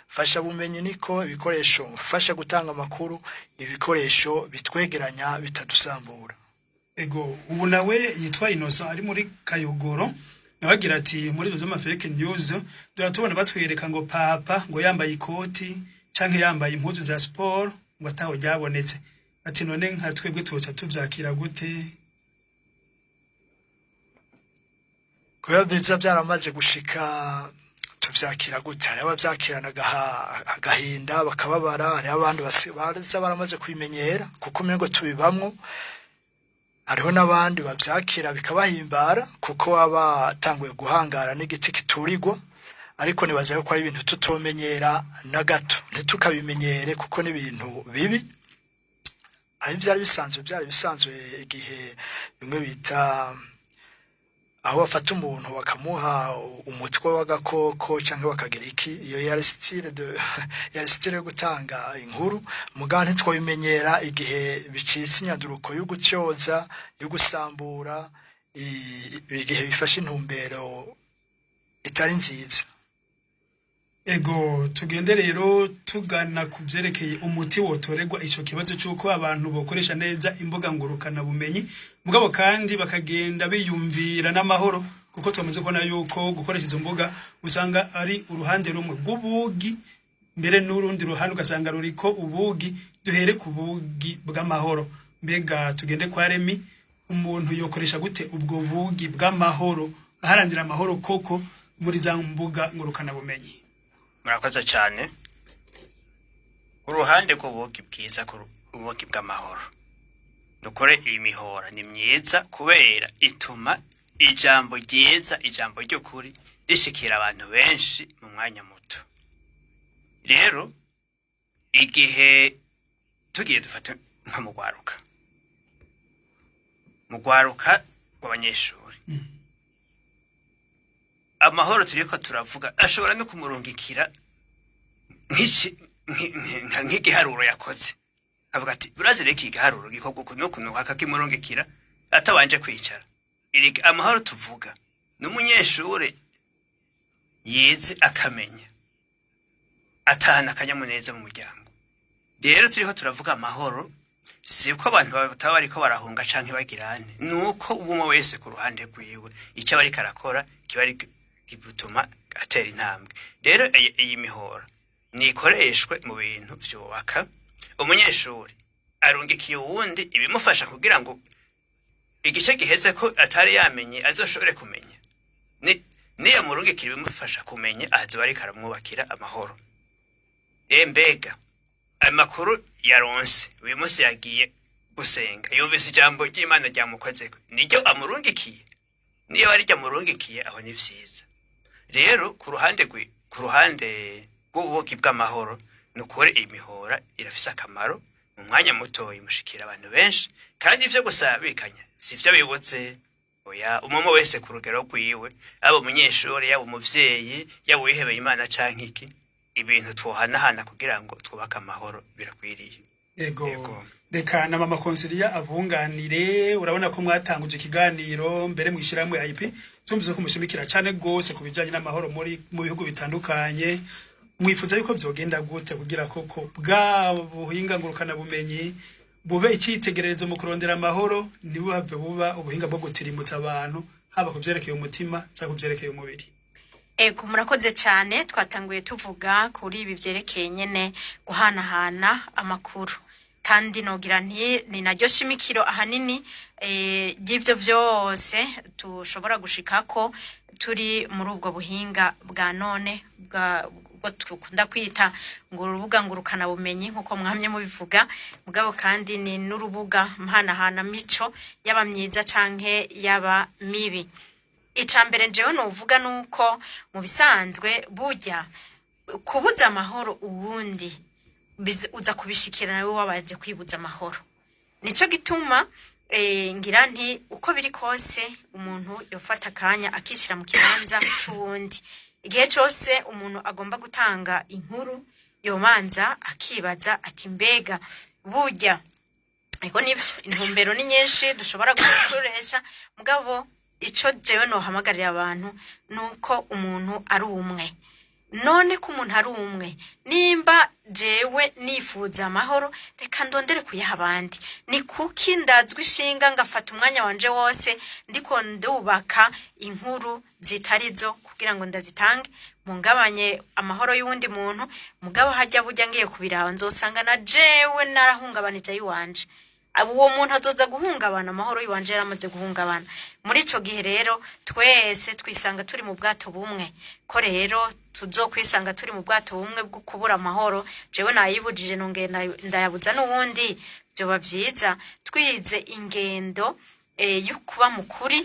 fasha bumenyi, niko ibikoresho fasha gutanga amakuru, ibikoresho bitwegeranya bitadusambura. Ego ubu nawe yitwa Innocent ari muri Kayogoro, nabagira ati muri zo fake news tubona batwereka ngo papa ngo yambaye ikoti canke yambaye impuzu za sport ngo ataho ryabonetse. Ati none nka twebwe tuca tuvyakira gute? Kuya biza byaramaze gushika tuvyakira gute? Hari abavyakirana agahinda bakababara, hari abandi baza baramaze kwimenyera kuko umengo tubibamwo. Hariho n'abandi bavyakira bikabahimbara kuko baba tanguye guhangara n'igiti kiturirwa, ariko nibaza yuko ari ibintu tutomenyera na gato, ntitukabimenyere kuko ni ibintu bibi. Ari byari bisanzwe igihe bimwe bita aho bafata umuntu bakamuha umutwe w'agakoko cyangwa bakagira iki, iyo yari style yo gutanga inkuru. Muganga ntitwabimenyera igihe bicitse inyaduruko yo gutyoza, yo gusambura, igihe bifashe intumbero itari nziza. Ego tugende rero tugana kuvyerekeye umuti wotoregwa ico kibazo cyuko abantu bokoresha neza imboga ngurukana bumenyi, mugabo kandi bakagenda biyumvira n'amahoro, kuko tumaze kubona yuko gukoresha izo mboga usanga ari uruhande rumwe rw'ubugi, mbere n'urundi ruhande ugasanga ruriko ubugi. Duhere ku bugi bw'amahoro. Mbega tugende kwa Remi, umuntu yokoresha gute ubwo bugi bw'amahoro aharandira amahoro koko muri za mbuga ngurukana bumenyi? Murakoze cyane. Uruhande rw'ubugi bwiza ku ubugi bw'amahoro, dukore iyi mihora ni myiza kubera ituma ijambo ryiza, ijambo ry'ukuri rishikira abantu benshi mu mwanya muto. Rero igihe tugiye dufata nka mugwaruka rw'abanyeshuri, amahoro turiko turavuga ashobora no kumurungikira nk'igiharuro yakoze, avuga ati urazire iki giharuro gikorwa kuno akakimurungikira atabanje kwicara. Amahoro tuvuga n'umunyeshuri yize akamenya, atahana akanyamuneza mu muryango. Rero turiko turavuga amahoro, si uko abantu bataba bariko barahunga canke bagirane, nuko umwe wese ku ruhande rwiwe icyo bari karakora kibari gituma atera intambwe. Rero iyi mihora nikoreshwe mu bintu vyubaka. Umunyeshuri arungikiye uwundi ibimufasha kugira ngo igice giheze ko atari yamenye azoshobore kumenya, niyo murungikira ibimufasha kumenya azoba ari karamwubakira amahoro. Mbega amakuru yaronse uyu munsi yagiye gusenga, yumvise ijambo ry'Imana ryamukozeko, niryo amurungikiye, niyo ari ryo amurungikiye, aho ni vyiza. Rero ku ruhande rw'ubuki bw'amahoro, nukuri imihora irafise akamaro mu mwanya muto, imushikira abantu benshi, kandi ivyo gusabikanya sivyo bibuze. Oya, umwe wese ku rugero rwiwe, abo umunyeshuri, yabo umuvyeyi, yabo wihebeye Imana canke iki, ibintu twohanahana kugira ngo twubake amahoro birakwiriye. Ego reka na mama Consilia abunganire. Urabona ko mwatanguje ikiganiro mbere mwishiramwe IP, tumvize ko mushimikira cyane gose kubijanye n'amahoro mu bihugu bitandukanye. Mwifuza yuko vyogenda gute kugira koko bwa buhinga ngurukana bumenyi bube icitegererezo mu kurondera amahoro, nibuhave buba ubuhinga bwo gutirimutsa abantu, haba kuvyerekeye umutima cyangwa kuvyerekeye umubiri? Ego murakoze cyane. Twatanguye tuvuga kuri ibi vyerekeye nyene guhanahana amakuru, kandi nogira nti ni naryo shimikiro ahanini y'ivyo vyose tushobora gushikako turi muri ubwo buhinga bwa none ubwo tukunda kwita ngo urubuga ngurukana bumenyi nkuko mwamye mubivuga mugabo kandi ni n'urubuga mpanahana mico yaba myiza canke yaba mibi. Icambere njewe novuga nuko mu bisanzwe burya kubuza amahoro uwundi uza kubishikira nawe wabaje kwibuza amahoro. Nico gituma ngira nti uko biri kose umuntu yofata kanya akishira mu kibanza c'uwundi. Igihe cyose umuntu agomba gutanga inkuru yomanza akibaza ati mbega burya ego nivyo intumbero ni nyinshi dushobora gukoresha mugabo ico jewe no hamagarira abantu nuko umuntu ari umwe. None ko umuntu ari umwe nimba jewe nifuza amahoro reka ndondere kuyaha abandi. Ni kuki ndazwi ishinga ngafata umwanya wanje wose ndiko ndubaka inkuru zitarizo kugira ngo ndazitange mungabanye amahoro y'uwundi muntu mugabo hajya burya ngiye kubiraho nzosanga na jewe narahungabanije yiwanje. Uwo muntu azoza guhungabana amahoro yiwanje yaramaze guhungabana. Muri ico gihe rero twese twisanga turi mu bwato bumwe ko rero tuzokwisanga turi mu bwato bumwe bwo kubura amahoro. Jewe nayibujije nongeye ndayabuza n'uwundi byoba vyiza twize ingendo yukuba mukuri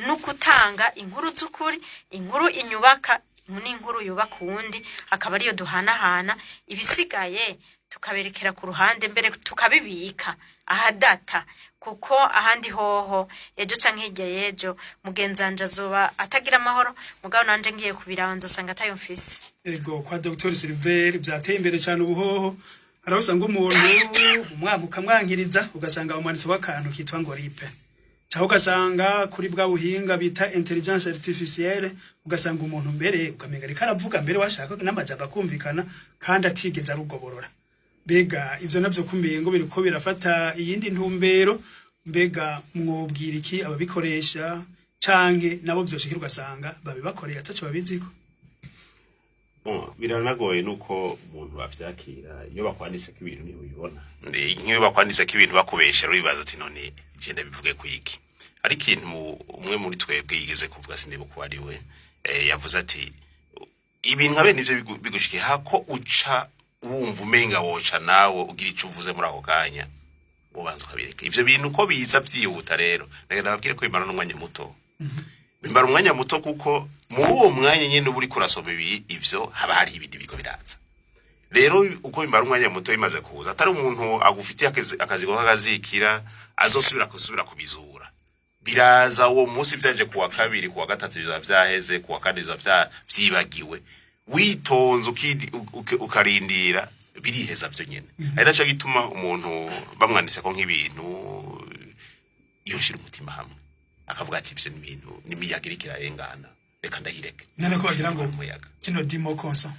no gutanga inkuru z'ukuri, inkuru inyubaka n'inkuru yubaka uwundi akaba ariyo duhanahana ibisigaye tukaberekera ku ruhande mbere tukabibika ahadata kuko ahandi hoho ejo canke hirya yejo mugenzanje azoba atagira amahoro mugabo nanje ngiye kubiraho nzosanga atayo mfise. Ego kwa Dr. Silver byateye imbere cyane ubuhoho arahusanga umuntu umwaka ukamwankiriza ugasanga umwanditsi w'akantu kitwa ngo ripe cyangwa ugasanga kuri bwa buhinga bita intelligence artificielle ugasanga umuntu mbere ukamenga reka aravuga mbere washaka n'amajambo akumvikana kandi atigeze arugoborora. Mbega ivyo navyo kumbiye ngo biriko birafata iyindi ntumbero mbega mwobwira iki ababikoresha canke nabo vyoshikira ugasanga babibakoreye ataco babiziko. Biranagoye nuko umuntu bavyakira iyo bakwanditse ko ibintu niho ubibona. Nk'iyo bakwanditse ko ibintu bakubeshera uribaza ati none genda bivuge ku iki. Ari ikintu umwe muri twebwe yigeze kuvuga sindebo ko ari we yavuze ati ibintu nkabe nivyo bigushikiye hako uca wumva umenga woca nawe ugira ico uvuze muri ako kanya ubanza ukabireka. Ivyo bintu ko biza vyihuta rero ndababwire ko imara n'umwanya muto. Bimbara umwanya muto kuko muri uwo mwanya nyene uri kurasoma ivyo haba hari ibindi biko biraza. Rero uko bimbara umwanya muto bimaze kuza atari umuntu agufitiye akazi ko kazikira azosubira kubizura. Biraza uwo munsi vyaje kuwa kabiri kuwa gatatu biza vyaheze kuwa kane biza vyibagiwe. Witonze ukarindira biriheza vyo nyene. Ari naco gituma umuntu bamwanditse ko nk'ibintu yoshira umutima hamwe akavuga ati ivyo n'ibintu n'imiyagira kirarengana reka ndayireke. None ko bagira ngo kino dimo konsa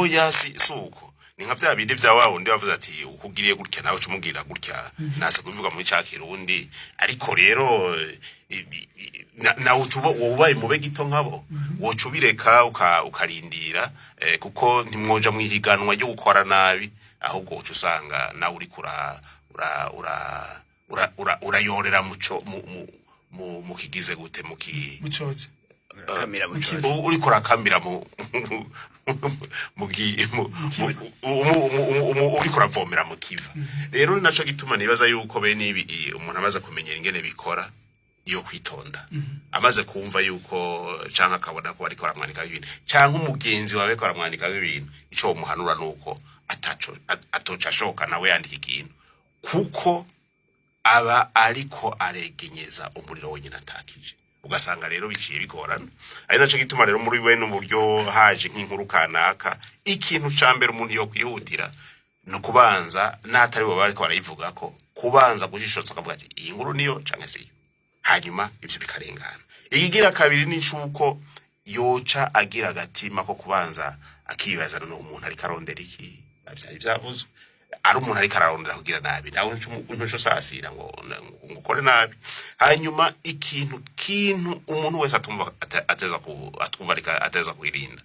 yasi suko ni nka vya bindi vya wawo ndi bavuze ati ukugiriye gutya nawe cumugira gutya nase kubivuga muri cakirundi ariko rero na utubo wobaye mube gito nkabo wocubireka ukarindira kuko ntimwoja mwihiganwa ryo gukora nabi ahubwo ucu usanga na uri urayorera muco mu kigize gute mucoze kamera mucoze uri kurakamira uri kuravomera mu kiva. Rero naco gituma nibaza yuko bene ibi umuntu amaze kumenyera ingene bikora iyo kwitonda amaze kumva yuko canka akabona ko ariko aramwanika ibintu canka umugenzi wawe ko aramwanika ibintu ico umuhanura nuko atoca ashoka nawe yandika ikintu kuko aba ariko aregenyeza umuriro wenyine atakije ugasanga rero biciye bigorana. Ari naco gituma rero muri we n'uburyo haje nk'inkuru kanaka ikintu cambere umuntu yo kwihutira no kubanza natari bo bariko barayivuga ko kubanza gujishotsa akavuga ati iyi nkuru niyo canke si hanyuma ivyo bikarengana. Igigira kabiri ni cuko yoca agira agatima ko kubanza akibaza no umuntu ari karondera iki avyari vyavuzwe ari umuntu ari kararondera kugira nabi nawe ntuco sasira ngo ngukore nabi. Hanyuma ikintu umuntu wese atumva ateza kwirinda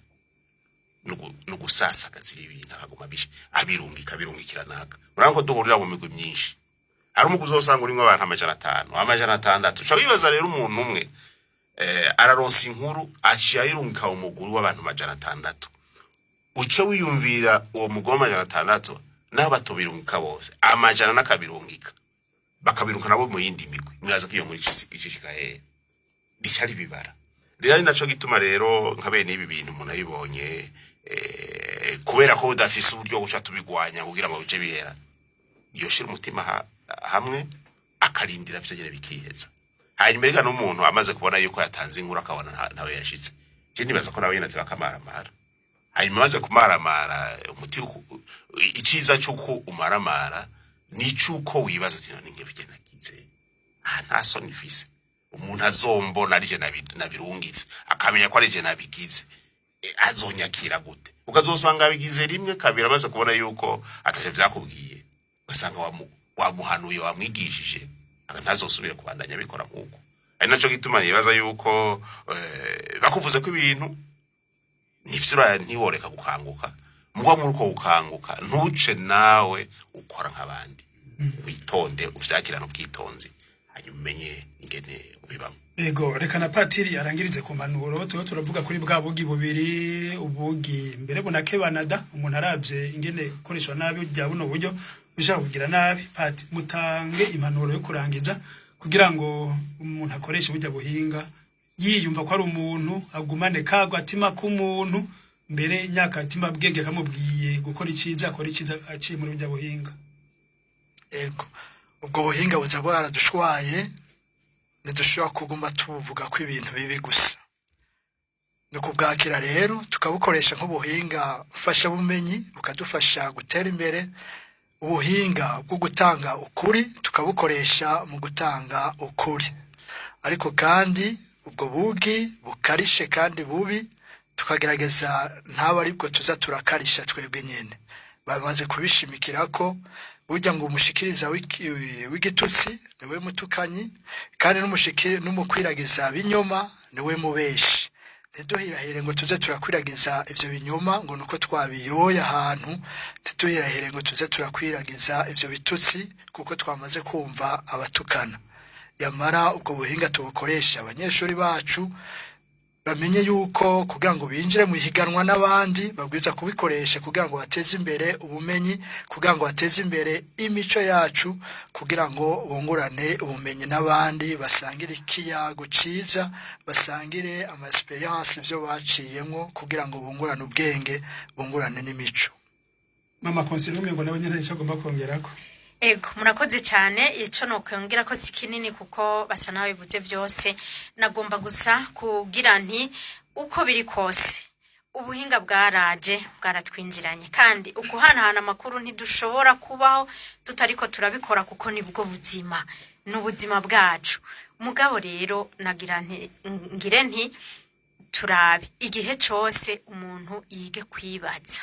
nugusasa kazi ibintu akaguma bishi abirungikira naka. Uranko duhurira mu migwi myinshi hari umuguzi usanga urimo abantu 500 cyo bibaza rero umuntu umwe araronsa inkuru aciye ayirungika umuguru w'abantu 600 uce wiyumvira uwo mugoma 600 n'abatobirungika bose amajana n'akabirungika bakabirunka nabo mu yindi migwi mwaza kiyo muri icishika bicari bibara rero ari naco gituma rero nkabe nibi bintu umuntu ayibonye kubera ko udafise uburyo guca tubigwanya kugira ngo bice bihera yoshira umutima hamwe akarindira vyogere bikiheza hanyuma rega n'umuntu amaze kubona yuko yatanze inkuru akabona nawe yashitse je nibaza ko nawe yina tibakamaramara hanyuma maze kumaramara umuti iciza cyuko umaramara ni cyuko wibaza ati none ngevye nagize nta soni fise umuntu azombona arije nabirungitse akamenya ko arije nabigize azonyakira gute ukazosanga bigize rimwe kabira amaze kubona yuko ataje vyakubwiye ugasanga wamuhanuye wamwigishije ntazosubire kubandanya bikora nkuko ari naco gituma nibaza yuko bakuvuze ko ibintu nifyura ntiworeka gukanguka mugwa muri uko gukanguka ntuce nawe ukora nk'abandi witonde uvyakirana ubwitonzi hanyuma umenye ingene ubibamo. Ego reka na patiri arangirize ku manuro turavuga kuri bwa bugi bubiri ubugi mbere bunakebanada umuntu aravye ingene ukoreshwa nabi ujya buno buryo bishaka kugira nabi pati mutange impanuro yo kurangiza kugira ngo umuntu akoreshe burya buhinga yiyumva ko ari umuntu agumane kagwa atima k'umuntu mbere nyaka atima bwenge kamubwiye gukora iciza akora iciza aciye muri burya buhinga. Ego ubwo buhinga buza bwaradushwaye ntidushobora kuguma tuvuga ko ibintu bibi gusa no kubwakira rero tukabukoresha nk'ubuhinga mfasha bumenyi bukadufasha gutera imbere ubuhinga bwo gutanga ukuri tukabukoresha mu gutanga ukuri ariko kandi ubwo bugi bukarishe kandi bubi tukagerageza ntaba aribwo tuza turakarisha twebwe nyene bamaze kubishimikira ko ujya ngo umushikiriza w'igitutsi niwe mutukanyi kandi n'umukwiragiza binyoma niwe mubeshi ntiduhirahire ngo tuze turakwiragiza ivyo binyoma ngo nuko twabiyoya ahantu ntiduhirahire ngo tuze turakwiragiza ivyo bitutsi kuko twamaze kumva abatukana yamara ubwo buhinga tubukoresha abanyeshuri bacu bamenye yuko kugira ngo binjire mu higanwa n'abandi babwiza kubikoresha kugira ngo bateze imbere ubumenyi kugira ngo bateze imbere imico yacu kugira ngo bungurane ubumenyi n'abandi basangire ikiyago ciza basangire ama experience byo baciyemo kugira ngo bungurane ubwenge bungurane n'imico. Mama konsilume ngo nawe nyene icagomba kongerako. Ego murakoze cyane ico no kwongera ko sikinini kuko basa nawe bivuze byose nagomba gusa kugira nti uko biri kose ubuhinga bwaraje bwaratwinjiranye kandi ukuhanahana amakuru ntidushobora kubaho tutariko turabikora kuko nibwo buzima n'ubuzima bwacu mugabo rero nagira nti ngire nti turabe igihe cyose umuntu yige kwibaza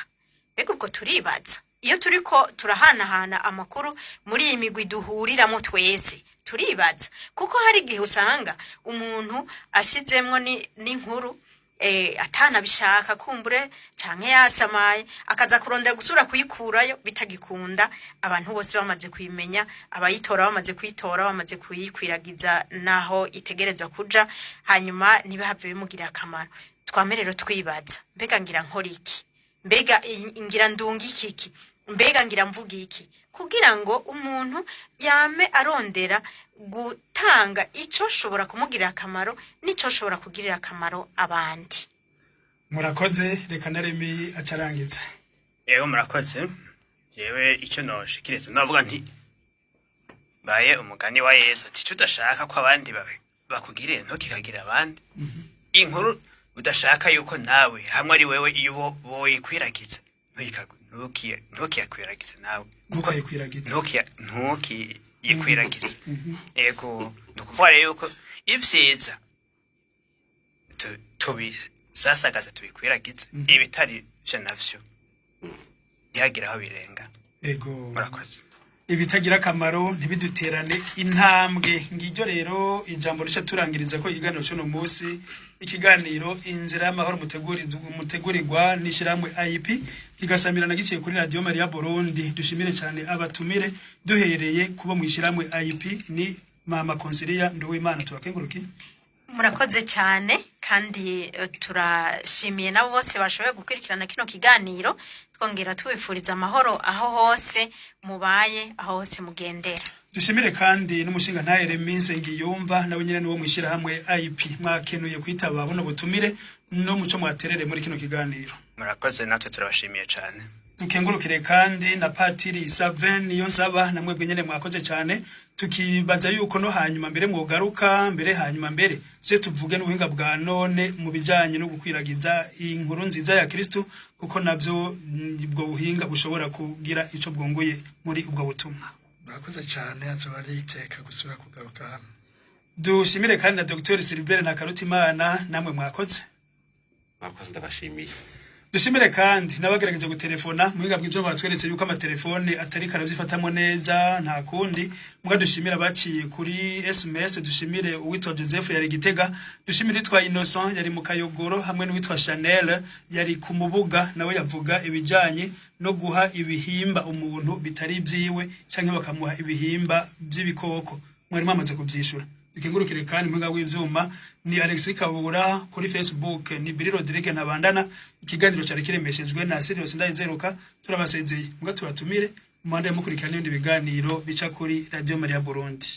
bego ubwo turibaza iyo turiko turahanahana amakuru muri iyi migwi duhuriramo twese turibaza kuko hari igihe usanga umuntu ashizemwo n'inkuru atana bishaka kumbure canke yasamaye akaza kurondera gusura kuyikurayo bitagikunda abantu bose bamaze kwimenya abayitora bamaze kwitora bamaze kuyikwiragiza naho itegerezwa kuja hanyuma nibahave bimugira akamaro twamerero twibaza mbega ngira nkora iki mbega ngira ndunga iki mbega ngira mvuga iki kugira ngo umuntu yame arondera gutanga ico shobora kumugirira akamaro nico shobora kugirira akamaro abandi. Murakoze reka naremi acarangiza. Yego murakoze yewe ico noshikireza navuga nti baye umugani wa Yesu ati tudashaka ko abandi bakugirire ntukikagira abandi inkuru udashaka yuko nawe hamwe ari wewe iyo boyikwiragiza ntukiyakwiragiza nawe ntukiyikwiragiza ego nukuvuga rero yuko ivyiza tubisasagaza tubikwiragiza ibitari vyo navyo ntihagira aho birenga. Ego murakoze ibitagira akamaro ntibiduterane intambwe ngiryo rero ijambo risha turangiriza ko ikiganiro cyo no munsi ikiganiro inzira y'amahoro mutegurirwa nishiramwe IP kigasamirana giciye kuri Radio Maria Burundi dushimire cyane abatumire duhereye kuba mu ishiramwe IP ni Mama Consilia Nduwimana tubakenguruki. murakoze cyane kandi turashimiye nabo bose bashoboye gukurikirana kino kiganiro twongera tubifuriza amahoro aho hose mubaye aho hose mugendera. dushimire kandi n'umushinga ntahere minse ngiyumva nawe nyine niwo mwishira hamwe IP mwakenuye kwitaba buno butumire no muco mwaterere muri kino kiganiro. murakoze natwe turabashimiye cyane. Dukengurukire kandi na Patiri Saven niyo nsaba namwe bwenyene mwakoze cyane tukibaza yuko no hanyuma mbere mwogaruka mbere hanyuma mbere je tuvuge n'ubuhinga bwa none mu bijanye no gukwiragiza inkuru nziza ya Kristo kuko navyo ubwo buhinga bushobora kugira ico bwonguye muri ubwo butumwa. Mwakoze cyane azoba ari iteka gusubira kugaruka. Dushimire kandi na Dr. Silver na Karutimana namwe mwakoze. mwakoze ndabashimiye. Dushimire kandi nabagerageje gutelefona muhinga bw'ivyo batweretse yuko amatelefone atari karavyifatamo neza nta kundi muga dushimira baciye kuri SMS dushimire uwitwa Joseph yari Gitega dushimire witwa Innocent yari mu Kayogoro hamwe n'uwitwa Chanel yari ku Mubuga nawe yavuga ibijanye no guha ibihimba umuntu bitari byiwe canke bakamuha ibihimba by'ibikoko mwari mwamaze kuvyishura. Ikengurukire kandi mwiga w'ivyuma ni Alexis Kabura kuri Facebook ni Billy Rodrigue nabandana ikiganiro cyari kiremeshejwe na Sirius Ndayizeruka turabasezeye muga turatumire mwande mukurikirana ibindi biganiro bica kuri Radio Maria Burundi.